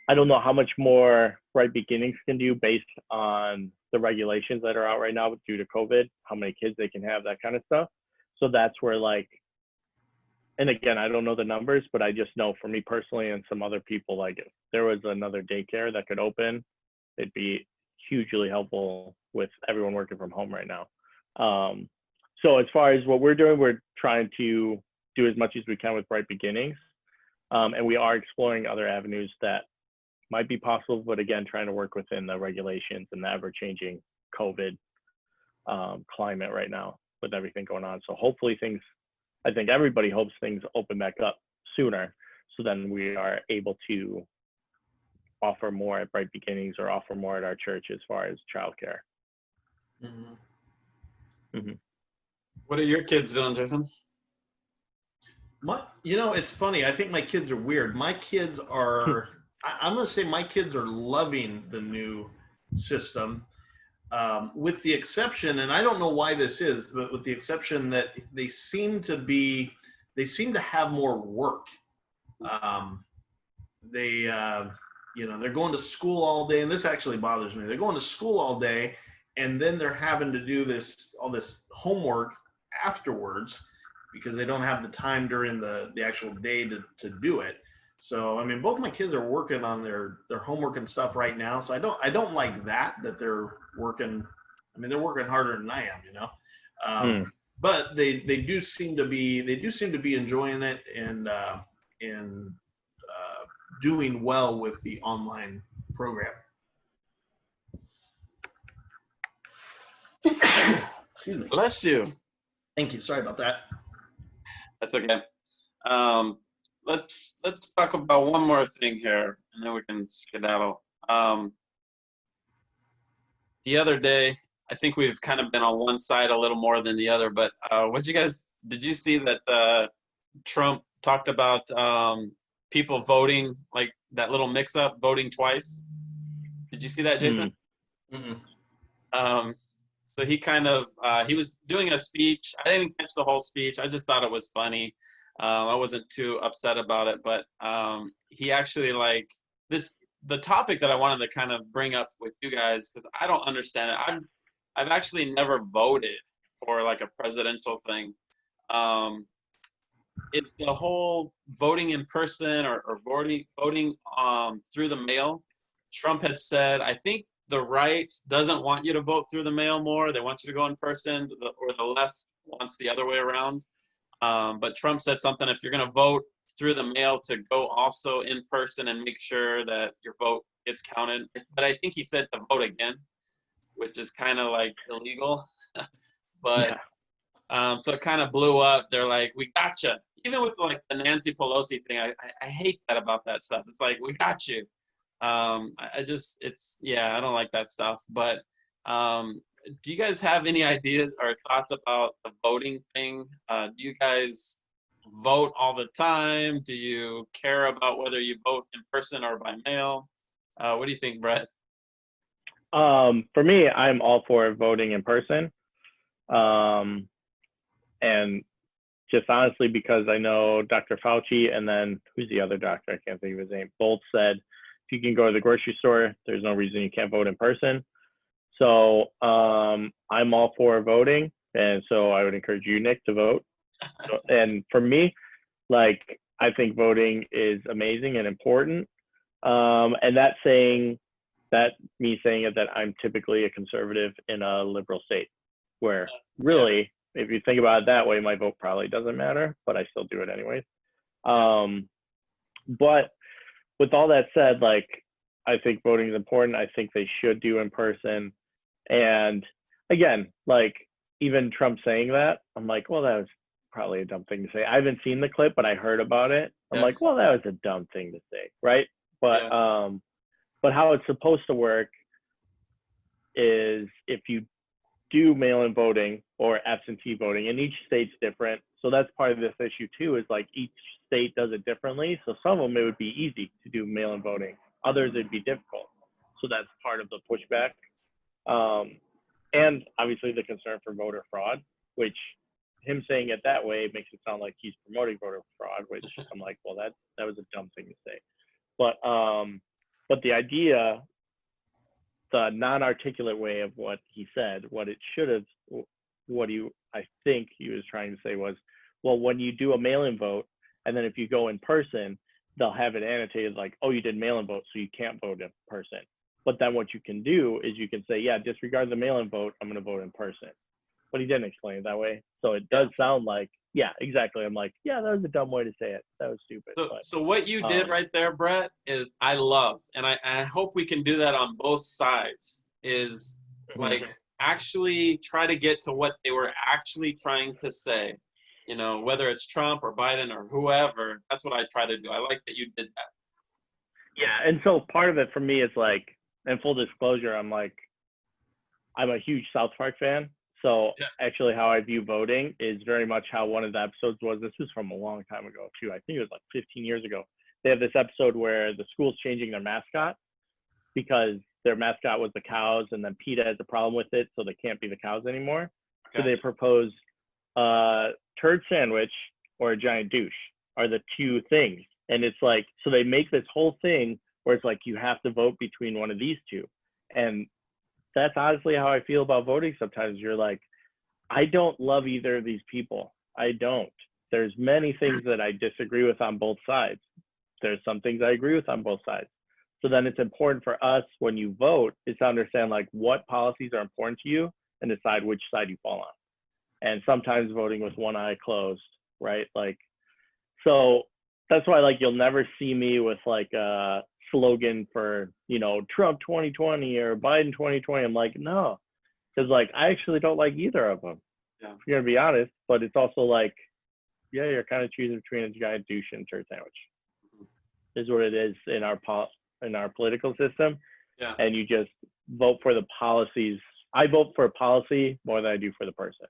I don't know how much more Bright Beginnings can do based on the regulations that are out right now due to COVID, how many kids they can have, that kind of stuff. So that's where like, and again, I don't know the numbers, but I just know for me personally and some other people, like if there was another daycare that could open, it'd be hugely helpful with everyone working from home right now. So as far as what we're doing, we're trying to do as much as we can with Bright Beginnings. And we are exploring other avenues that might be possible, but again, trying to work within the regulations and the ever-changing COVID climate right now with everything going on. So hopefully things, I think everybody hopes things open back up sooner, so then we are able to offer more at Bright Beginnings or offer more at our church as far as childcare. What are your kids doing, Jason? It's funny. I think my kids are weird. My kids are, I'm going to say my kids are loving the new system, with the exception, and I don't know why this is, but with the exception that they seem to have more work. They're going to school all day, and this actually bothers me. They're going to school all day, and then they're having to do all this homework afterwards because they don't have the time during the actual day to do it. So, I mean, both my kids are working on their homework and stuff right now. So I don't like that they're working. I mean, they're working harder than I am, But they do seem to be enjoying it and doing well with the online program. Excuse me. Bless you. Thank you. Sorry about that. That's okay. Let's talk about one more thing here, and then we can skedaddle. The other day, I think we've kind of been on one side a little more than the other, but did you see that Trump talked about people voting, like that little mix-up, voting twice? Did you see that, Jason? So he kind of, he was doing a speech. I didn't catch the whole speech. I just thought it was funny. I wasn't too upset about it, but he actually the topic that I wanted to kind of bring up with you guys, because I don't understand it. I've actually never voted for like a presidential thing. It's the whole voting in person or voting through the mail. Trump had said, I think the right doesn't want you to vote through the mail more. They want you to go in person, or the left wants the other way around. But Trump said something, if you're going to vote through the mail, to go also in person and make sure that your vote gets counted. But I think he said to vote again, which is kind of like illegal. But so it kind of blew up. They're like, we gotcha. Even with like the Nancy Pelosi thing, I hate that about that stuff. It's like, we got you. I don't like that stuff. But do you guys have any ideas or thoughts about the voting thing? Do you guys vote all the time? Do you care about whether you vote in person or by mail? What do you think, Bret? For me, I'm all for voting in person. And just honestly, because I know Dr. Fauci, and then who's the other doctor? I can't think of his name. Both said, if you can go to the grocery store, there's no reason you can't vote in person. So I'm all for voting. And so I would encourage you, Nick, to vote. And for me, like, I think voting is amazing and important. And me saying it, that I'm typically a conservative in a liberal state, where really, if you think about it that way, my vote probably doesn't matter, but I still do it anyways. But with all that said, like, I think voting is important. I think they should do in person. And again, like, even Trump saying that, I'm like, well, that was probably a dumb thing to say. I haven't seen the clip, but I heard about it. I'm like, well, that was a dumb thing to say, right? But how it's supposed to work is, if you do mail-in voting or absentee voting, and each state's different. So that's part of this issue too, is like each state does it differently. So some of them, it would be easy to do mail-in voting. Others, it'd be difficult. So that's part of the pushback. and obviously the concern for voter fraud, which him saying it that way makes it sound like he's promoting voter fraud, which I'm like, well, that was a dumb thing to say. But the idea, the non-articulate way of what he said, what it should have, I think he was trying to say was, well, when you do a mail-in vote, and then if you go in person, they'll have it annotated like, oh, you did mail-in vote, so you can't vote in person. But then what you can do is you can say, yeah, disregard the mail-in vote, I'm going to vote in person. But he didn't explain it that way. So it does sound like, yeah, exactly. I'm like, yeah, that was a dumb way to say it. That was stupid. So what you did right there, Bret, is I love, and I hope we can do that on both sides, is like actually try to get to what they were actually trying to say. You know, whether it's Trump or Biden or whoever, that's what I try to do. I like that you did that. Yeah, and so part of it for me is like, and full disclosure, I'm a huge South Park fan. So actually how I view voting is very much how one of the episodes was. This was from a long time ago too. I think it was like 15 years ago. They have this episode where the school's changing their mascot because their mascot was the cows, and then PETA has a problem with it, so they can't be the cows anymore. Okay. So they propose turd sandwich or a giant douche are the two things. And it's like, so they make this whole thing where it's like, you have to vote between one of these two. And that's honestly how I feel about voting sometimes. You're like, I don't love either of these people. I don't. There's many things that I disagree with on both sides. There's some things I agree with on both sides. So then it's important for us when you vote is to understand like what policies are important to you and decide which side you fall on. And sometimes voting with one eye closed, right? Like, so that's why like you'll never see me with like a slogan for, you know, Trump 2020 or Biden 2020. I'm like, no, because like I actually don't like either of them. Yeah. If you're gonna be honest, but it's also like, yeah, you're kind of choosing between a giant douche and turd sandwich. Is what it is in our political system. Yeah. And you just vote for the policies. I vote for policy more than I do for the person.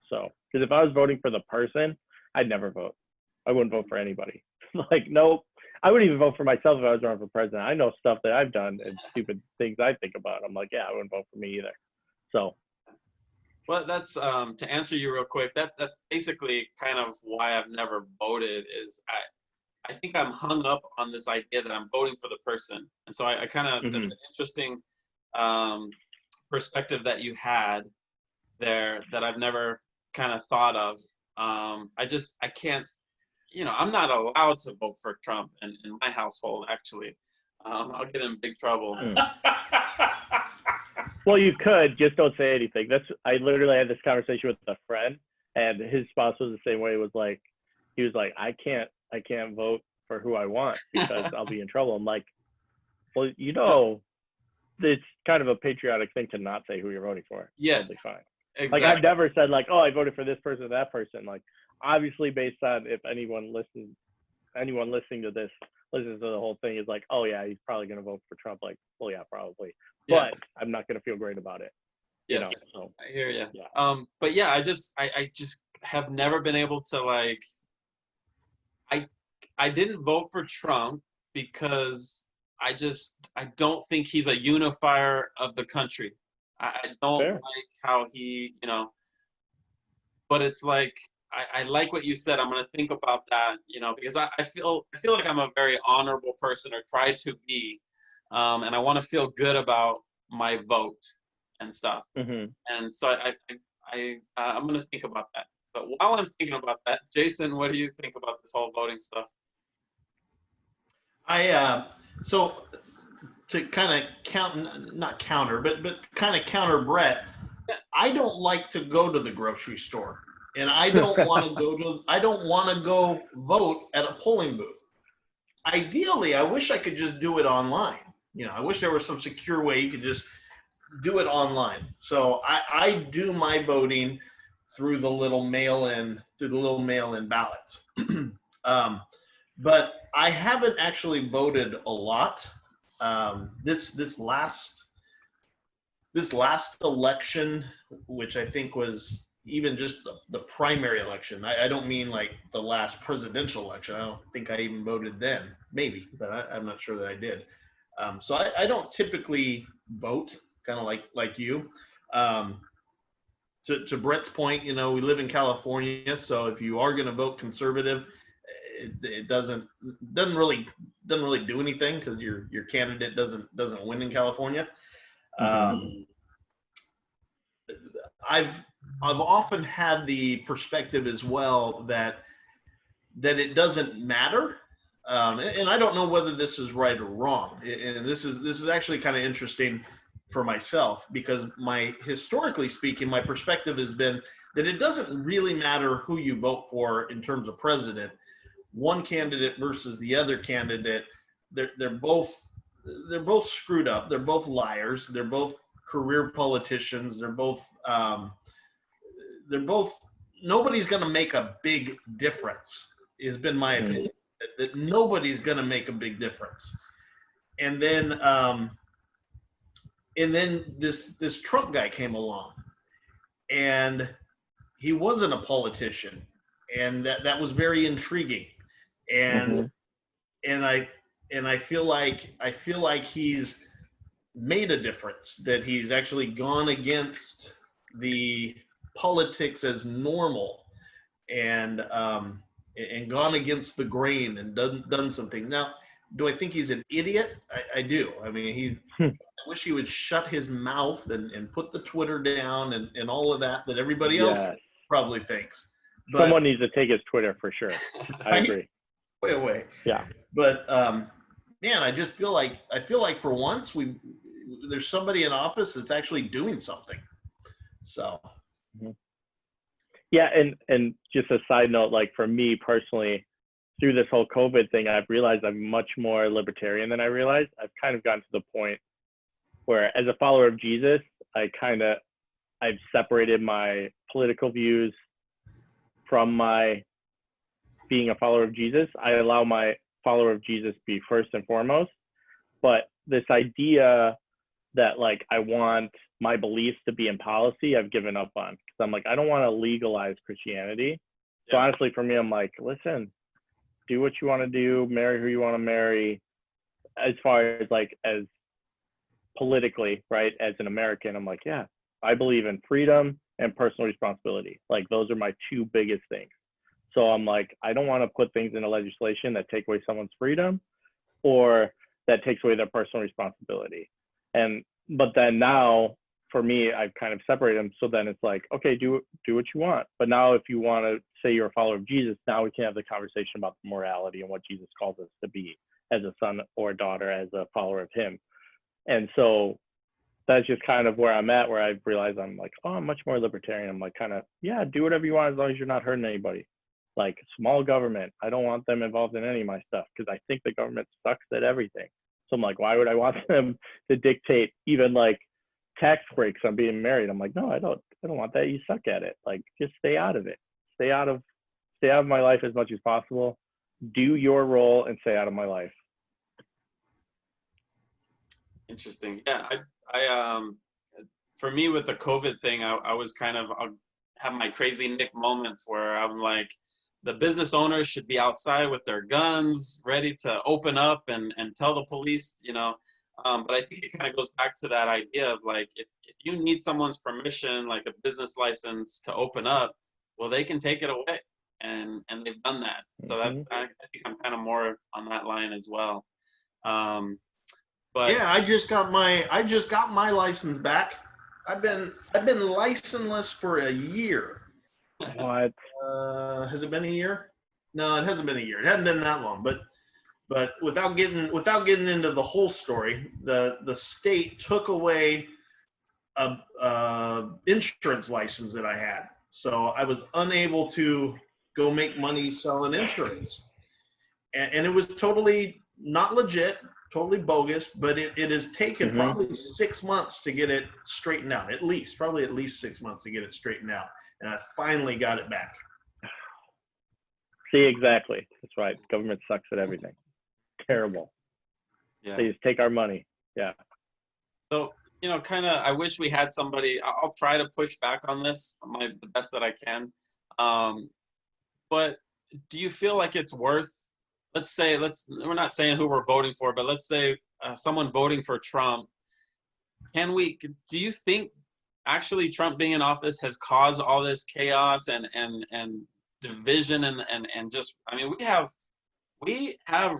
So, because if I was voting for the person, I'd never vote. I wouldn't vote for anybody. Like, nope. I wouldn't even vote for myself if I was running for president. I know stuff that I've done and stupid things I think about. I'm like, yeah, I wouldn't vote for me either. So. Well, that's to answer you real quick. That's basically kind of why I've never voted. Is I think I'm hung up on this idea that I'm voting for the person, and so I kind of that's an interesting perspective that you had there that I've never kind of thought of. I can't. You know, I'm not allowed to vote for Trump in my household, actually. I'll get in big trouble. Well, you could, just don't say anything. I literally had this conversation with a friend, and his spouse was the same way. He was like, I can't vote for who I want because I'll be in trouble. I'm like, well, you know, it's kind of a patriotic thing to not say who you're voting for. Yes. Totally fine. Exactly. Like I've never said like, oh, I voted for this person or that person. Like, obviously based on if anyone listening to this listens to the whole thing is like, oh yeah, he's probably going to vote for Trump. Like, well, yeah, probably. Yeah. But I'm not going to feel great about it. Yes. You know, so. I hear you. Yeah. But yeah, I just have never been able to like, I didn't vote for Trump because I don't think he's a unifier of the country. I don't like how he, you know, but it's like, I like what you said. I'm going to think about that, you know, because I feel like I'm a very honorable person, or try to be, and I want to feel good about my vote and stuff. And so I'm going to think about that. But while I'm thinking about that, Jason, what do you think about this whole voting stuff? So to kind of not counter, but kind of counter Bret, I don't like to go to the grocery store. And I don't want to go vote at a polling booth. Ideally, I wish I could just do it online. You know, I wish there was some secure way you could just do it online. So I do my voting through the little mail-in ballots. But I haven't actually voted a lot. This last election, which I think was even just the primary election. I don't mean like the last presidential election. I don't think I even voted then. Maybe, but I'm not sure that I did. So I don't typically vote, kind of like you. to Bret's point, you know, we live in California, so if you are going to vote conservative, it doesn't really do anything because your candidate doesn't win in California. Um, I've often had the perspective as well that it doesn't matter, and I don't know whether this is right or wrong. And this is actually kind of interesting for myself because historically speaking, my perspective has been that it doesn't really matter who you vote for in terms of president. One candidate versus the other candidate, they're both screwed up. They're both liars. They're both career politicians. They're both nobody's going to make a big difference. Has been my opinion that nobody's going to make a big difference. And then this Trump guy came along, and he wasn't a politician, and that was very intriguing. And I feel like he's made a difference, that he's actually gone against the politics as normal, and gone against the grain and done something. Now, do I think he's an idiot? I do. I mean, I wish he would shut his mouth and put the Twitter down and all of that everybody else probably thinks. But someone needs to take his Twitter for sure. I agree. Way. Yeah. But man, I feel like for once there's somebody in office that's actually doing something. So. Yeah, and just a side note, like for me personally, through this whole COVID thing, I've realized I'm much more libertarian than I realized. I've kind of gotten to the point where, as a follower of Jesus, I've separated my political views from my being a follower of Jesus. I allow my follower of Jesus to be first and foremost. But this idea that like I want my beliefs to be in policy, I've given up on, because I'm like, I don't want to legalize Christianity. So honestly, for me, I'm like, listen, do what you want to do, marry who you want to marry. As far as like, as politically, right, as an American, I'm like, yeah, I believe in freedom and personal responsibility. Like those are my two biggest things. So I'm like, I don't want to put things into legislation that take away someone's freedom or that takes away their personal responsibility. But then now, for me, I've kind of separated them. So then it's like, okay, do what you want. But now if you want to say you're a follower of Jesus, now we can have the conversation about the morality and what Jesus calls us to be as a son or daughter, as a follower of him. And so that's just kind of where I'm at, where I've realized I'm like, oh, I'm much more libertarian. I'm like, kind of, yeah, do whatever you want as long as you're not hurting anybody. Like small government, I don't want them involved in any of my stuff because I think the government sucks at everything. So I'm like, why would I want them to dictate even like tax breaks on being married? I'm like, no, I don't want that. You suck at it. Like, just stay out of it. Stay out of my life as much as possible. Do your role and stay out of my life. Interesting. Yeah, I for me with the COVID thing, I was kind of, I'll have my crazy Nick moments where I'm like, the business owners should be outside with their guns, ready to open up and tell the police, you know. But I think it kind of goes back to that idea of like, if you need someone's permission, like a business license to open up, well, they can take it away, and they've done that. So that's, I think I'm kind of more on that line as well. But yeah, I just got my license back. I've been licenseless for a year. What? Has it been a year? No, it hasn't been a year. It hasn't been that long. But without getting into the whole story, the state took away a insurance license that I had, so I was unable to go make money selling insurance, and it was totally not legit, totally bogus. But it has taken probably 6 months to get it straightened out. Probably at least 6 months to get it straightened out, and I finally got it back. See, exactly. That's right. Government sucks at everything. Terrible. Yeah. They just take our money. Yeah. So, you know, kind of, I wish we had somebody. I'll try to push back on this the best that I can. But do you feel like it's worth, we're not saying who we're voting for, but let's say someone voting for Trump. Do you think actually Trump being in office has caused all this chaos and division and just, I mean, we have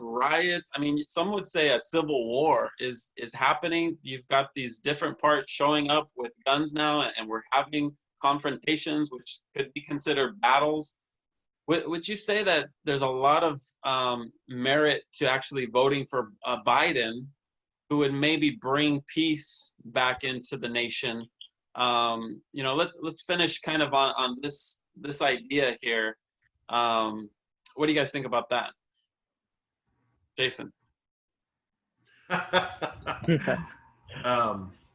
riots. I mean, some would say a civil war is happening. You've got these different parts showing up with guns now, and we're having confrontations, which could be considered battles. Would you say that there's a lot of merit to actually voting for Biden, who would maybe bring peace back into the nation? You know, let's finish kind of on this idea here. What do you guys think about that, Jason?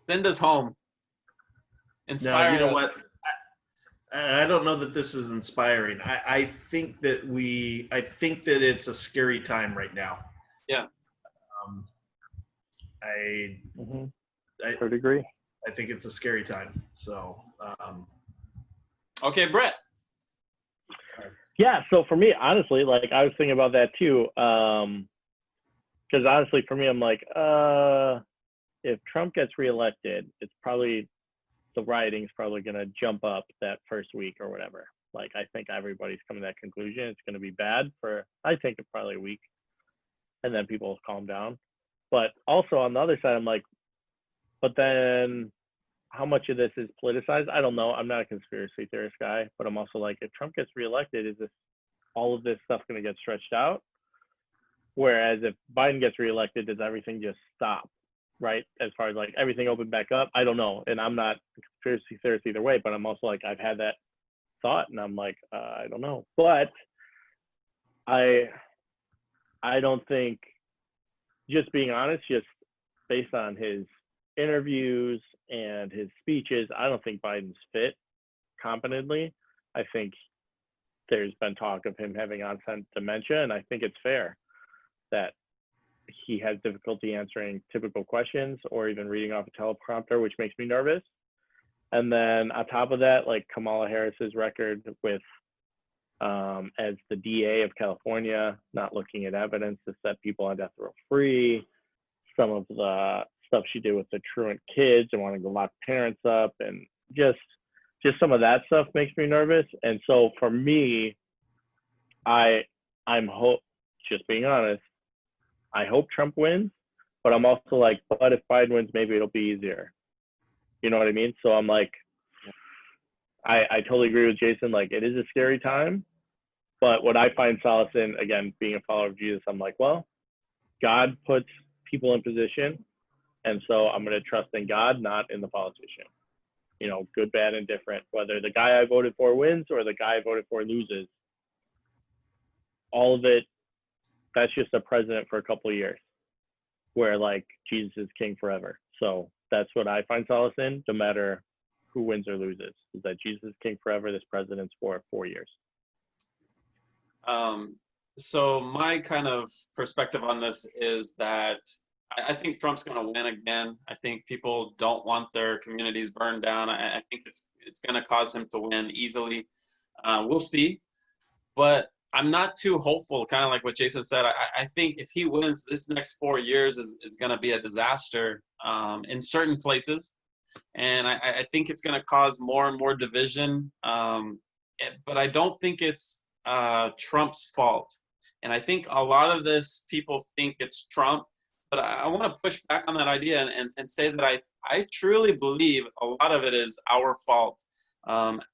Send us home. Inspire No, you know us. what? I don't know that this is inspiring. I think that it's a scary time right now. Yeah. I would agree. I think it's a scary time. So. Okay, Bret. Yeah. So for me, honestly, like I was thinking about that too. Because honestly, for me, I'm like, if Trump gets reelected, it's probably the rioting is probably going to jump up that first week or whatever. Like, I think everybody's coming to that conclusion. It's going to be bad for, I think, probably a week. And then people will calm down. But also on the other side, I'm like, but then how much of this is politicized? I don't know. I'm not a conspiracy theorist guy, but I'm also like, if Trump gets reelected, is all of this stuff going to get stretched out? Whereas if Biden gets reelected, does everything just stop? Right, as far as like everything opened back up, I don't know, and I'm not a conspiracy theorist either way, but I'm also like, I've had that thought, and I'm like, I don't know, but I don't think, just being honest, just based on his interviews and his speeches, I don't think Biden's fit competently. I think there's been talk of him having onset dementia, and I think it's fair that he has difficulty answering typical questions or even reading off a teleprompter, which makes me nervous. And then on top of that, like Kamala Harris's record with as the DA of California, not looking at evidence to set people on death row free, some of the stuff she did with the truant kids and wanting to lock parents up, and just some of that stuff makes me nervous. And so for me, I'm just being honest, I hope Trump wins, but I'm also like, but if Biden wins, maybe it'll be easier. You know what I mean? So I'm like, I totally agree with Jason. Like, it is a scary time, but what I find solace in, again, being a follower of Jesus, I'm like, well, God puts people in position. And so I'm going to trust in God, not in the politician. You know, good, bad, and different. Whether the guy I voted for wins or the guy I voted for loses, all of it, that's just a president for a couple of years, where like Jesus is king forever. So that's what I find solace in, no matter who wins or loses, is that Jesus is king forever. This president's for 4 years. So my kind of perspective on this is that I think Trump's going to win again. I think people don't want their communities burned down. I think it's going to cause him to win easily. We'll see, but I'm not too hopeful, kind of like what Jason said. I think if he wins, this next 4 years is going to be a disaster in certain places. And I think it's going to cause more and more division. But I don't think it's Trump's fault. And I think a lot of this, people think it's Trump. But I want to push back on that idea and say that I truly believe a lot of it is our fault.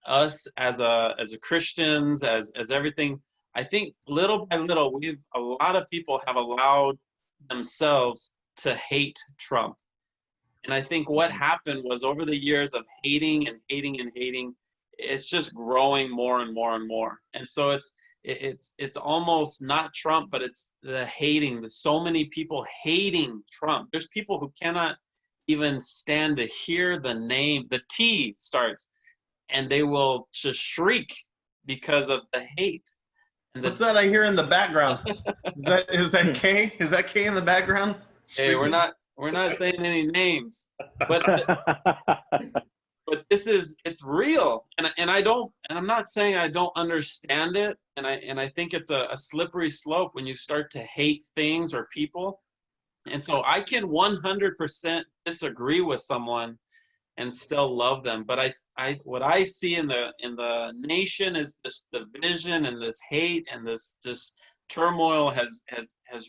Us as Christians, as everything. I think little by little, a lot of people have allowed themselves to hate Trump. And I think what happened was, over the years of hating and hating and hating, it's just growing more and more and more. And so it's almost not Trump, but it's the hating. There's so many people hating Trump. There's people who cannot even stand to hear the name, the T starts, and they will just shriek because of the hate. What's that I hear in the background? Is that K? Is that K in the background? Hey, we're not saying any names, but it's real, and I'm not saying I don't understand it, and I think it's a slippery slope when you start to hate things or people, and so I can 100% disagree with someone and still love them. But what I see in the nation is this division and this hate and this just turmoil has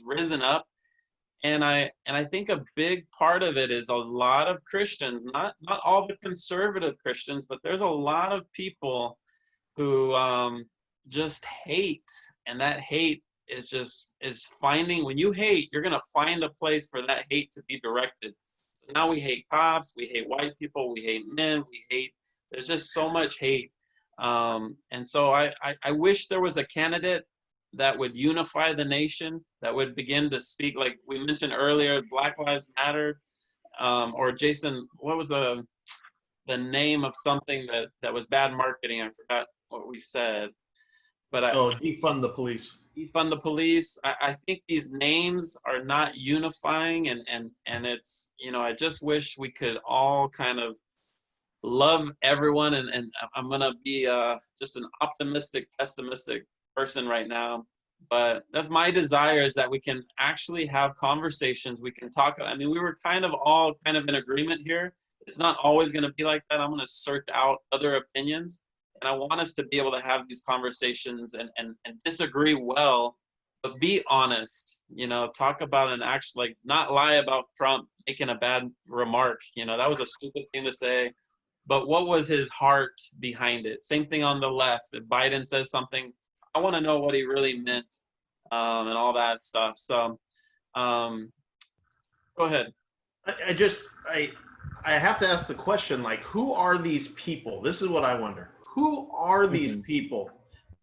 risen up. And I think a big part of it is a lot of Christians, not all the conservative Christians, but there's a lot of people who just hate, and that hate is finding, when you hate, you're gonna find a place for that hate to be directed. So now we hate cops, we hate white people, we hate men, we hate. There's just so much hate, and so I wish there was a candidate that would unify the nation, that would begin to speak, like we mentioned earlier, Black Lives Matter, or Jason, what was the name of something that was bad marketing? I forgot what we said, but defund the police. Defund the police. I think these names are not unifying, and it's, I just wish we could all kind of love everyone, and I'm gonna be just an optimistic, pessimistic person right now, but that's my desire, is that we can actually have conversations. We can talk. I mean, we were all in agreement here. It's not always going to be like that. I'm going to search out other opinions, and I want us to be able to have these conversations and disagree well, but be honest. Talk about an action, like not lie about Trump making a bad remark. That was a stupid thing to say, but what was his heart behind it? Same thing on the left. If Biden says something, I want to know what he really meant, and all that stuff. So, go ahead. I have to ask the question, like, who are these people? This is what I wonder. Who are these people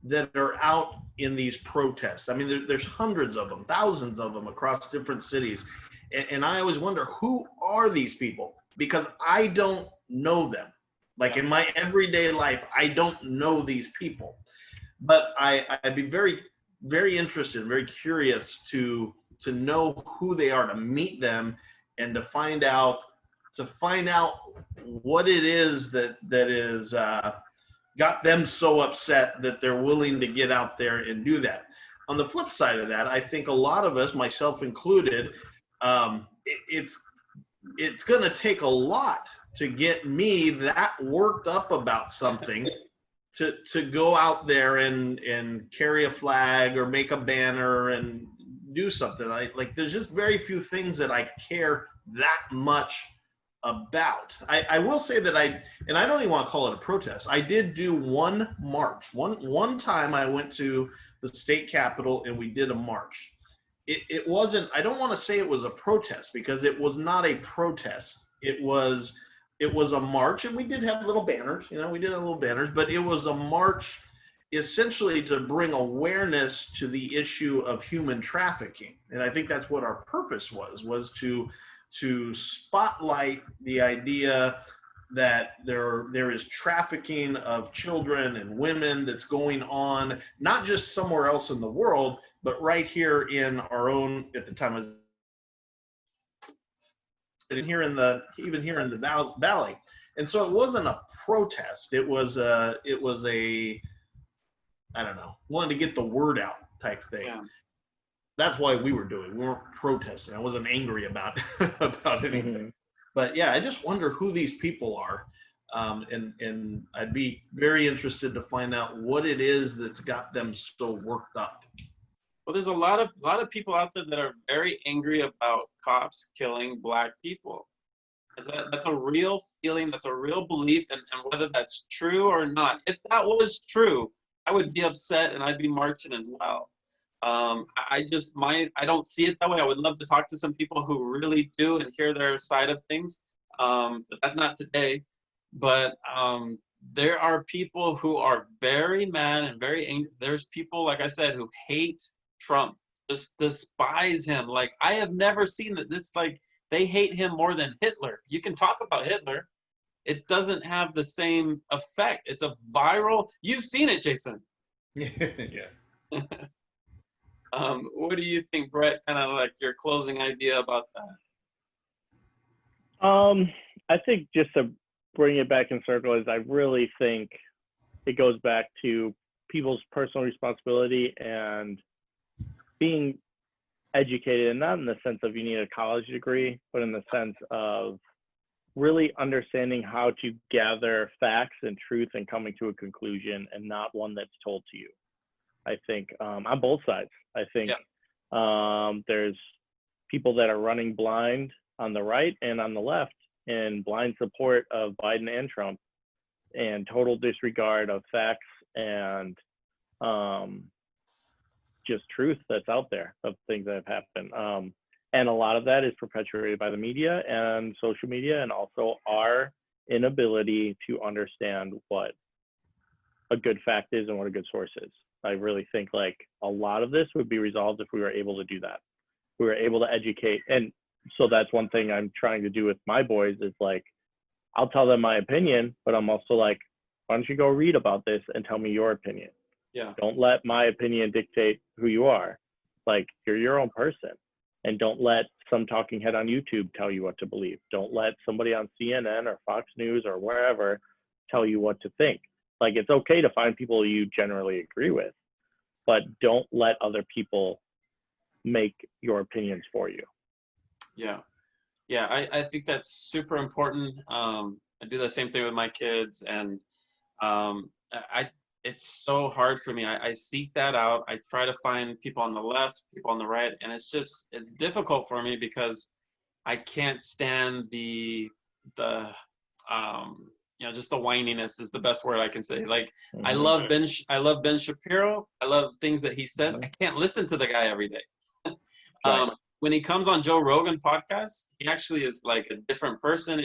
that are out in these protests? I mean, there's hundreds of them, thousands of them across different cities. And I always wonder, who are these people? Because I don't know them. Like, in my everyday life, I don't know these people. But I'd be very, very interested, very curious to know who they are, to meet them, and to find out what it is that is got them so upset that they're willing to get out there and do that. On the flip side of that, I think a lot of us, myself included, it's going to take a lot to get me that worked up about something to go out there and carry a flag or make a banner and do something. There's just very few things that I care that much about. I will say that I don't even want to call it a protest. I did do one march. One time I went to the state capitol and we did a march. It wasn't, I don't want to say it was a protest, because it was not a protest. It was a march, and we did have little banners, but it was a march essentially to bring awareness to the issue of human trafficking. And I think that's what our purpose was to spotlight the idea that there is trafficking of children and women that's going on, not just somewhere else in the world, but right here in our own, at the time, even here in the valley. And so it wasn't a protest. It was a I don't know, wanted to get the word out type thing. Yeah. That's why we were doing. We weren't protesting. I wasn't angry about anything. Mm-hmm. But yeah, I just wonder who these people are, and I'd be very interested to find out what it is that's got them so worked up. Well, there's a lot of people out there that are very angry about cops killing Black people. That's a real feeling. That's a real belief, and whether that's true or not. If that was true, I would be upset and I'd be marching as well. I don't see it that way. I would love to talk to some people who really do and hear their side of things, but that's not today. But there are people who are very mad and very angry. There's people, like I said, who hate Trump, just despise him. Like, I have never seen that. This, like, they hate him more than Hitler. You can talk about Hitler. It doesn't have the same effect. It's a viral. You've seen it, Jason. Yeah. What do you think, Bret? Kind of like your closing idea about that? I think, just to bring it back in circle, is I really think it goes back to people's personal responsibility and being educated, and not in the sense of you need a college degree, but in the sense of really understanding how to gather facts and truth and coming to a conclusion, and not one that's told to you. I think on both sides. I think there's people that are running blind on the right and on the left in blind support of Biden and Trump, and total disregard of facts and just truth that's out there of things that have happened. And a lot of that is perpetuated by the media and social media, and also our inability to understand what a good fact is and what a good source is. I really think like a lot of this would be resolved if we were able to do that. We were able to educate. And so that's one thing I'm trying to do with my boys is like, I'll tell them my opinion, but I'm also like, why don't you go read about this and tell me your opinion? Yeah. Don't let my opinion dictate who you are. Like, you're your own person. And don't let some talking head on YouTube tell you what to believe. Don't let somebody on CNN or Fox News or wherever tell you what to think. Like, it's okay to find people you generally agree with, but don't let other people make your opinions for you. Yeah. Yeah, I think that's super important. I do the same thing with my kids, and it's so hard for me. I seek that out. I try to find people on the left, people on the right, and it's difficult for me because I can't stand the just the whininess is the best word I can say. Like, Mm-hmm. I love Ben Shapiro. I love things that he says. I can't listen to the guy every day. Right. When he comes on Joe Rogan podcast, he actually is like a different person.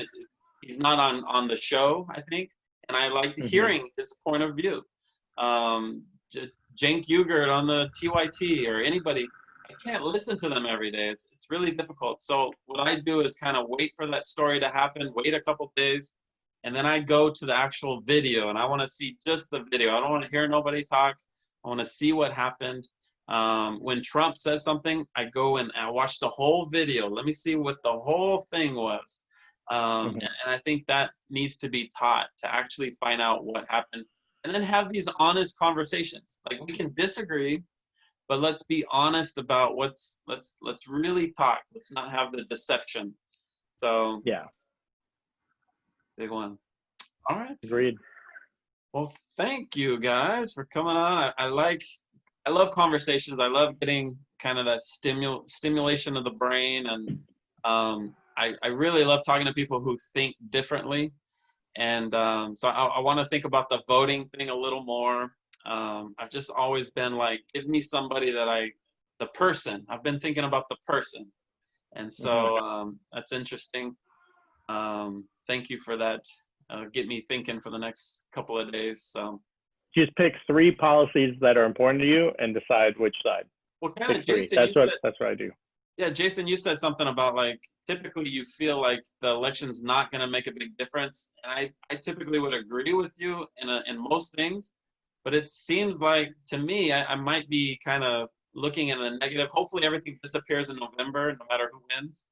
He's not on the show, I think, and I like hearing his point of view. Cenk Uygur on the TYT or anybody, I can't listen to them every day. It's really difficult. So what I do is kind of wait for that story to happen, wait a couple days, and then I go to the actual video, and I want to see just the video. I don't want to hear nobody talk. I want to see what happened. When Trump says something, I go and I watch the whole video. Let me see what the whole thing was. And I think that needs to be taught, to actually find out what happened, and then have these honest conversations. Like, we can disagree, but let's be honest about let's really talk. Let's not have the deception. So yeah, big one. All right. Agreed. Well, thank you guys for coming on. I love conversations. I love getting kind of that stimulation of the brain, and I really love talking to people who think differently. And so I want to think about the voting thing a little more. I've just always been like, give me somebody the person. I've been thinking about the person. And so that's interesting. Thank you for that. Get me thinking for the next couple of days. So just pick 3 policies that are important to you and decide which side. Well, kind of, Jason, that's what I do. Yeah, Jason, you said something about like, typically you feel like the election's not going to make a big difference. And I typically would agree with you in most things, but it seems like to me, I might be kind of looking in the negative. Hopefully everything disappears in November, no matter who wins.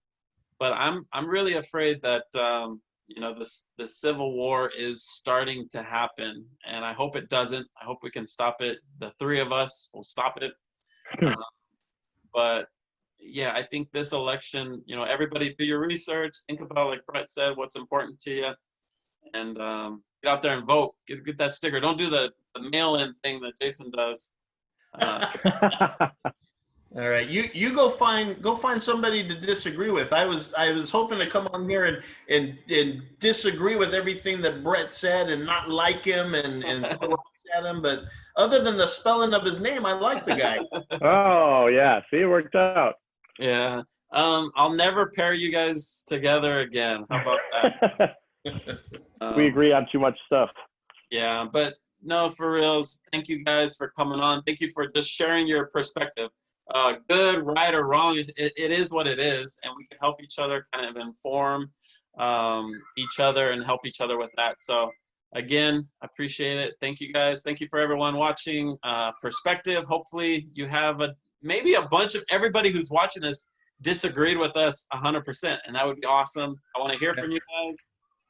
But I'm really afraid that, the Civil War is starting to happen, and I hope it doesn't. I hope we can stop it. The 3 of us will stop it. But yeah, I think this election, everybody do your research, think about, like Bret said, what's important to you, and get out there and vote. Get that sticker. Don't do the mail-in thing that Jason does. All right, you go find somebody to disagree with. I was hoping to come on here and disagree with everything that Bret said and not like him and throw rocks at him, but other than the spelling of his name, I like the guy. Oh yeah, see, it worked out. Yeah. I'll never pair you guys together again. How about that? We agree on too much stuff. Yeah, but no, for reals. Thank you guys for coming on. Thank you for just sharing your perspective. Good, right, or wrong, it is what it is, and we can help each other kind of inform each other and help each other with that. So again, I appreciate it. Thank you guys. Thank you for everyone watching Perspective. Hopefully you have maybe a bunch of everybody who's watching this disagreed with us 100%, and that would be awesome. I want to hear from you guys.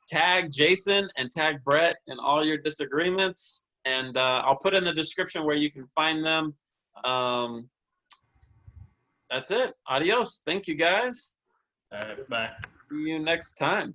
Tag Jason and tag Bret in all your disagreements, and I'll put in the description where you can find them. That's it. Adios. Thank you, guys. All right, bye. See you next time.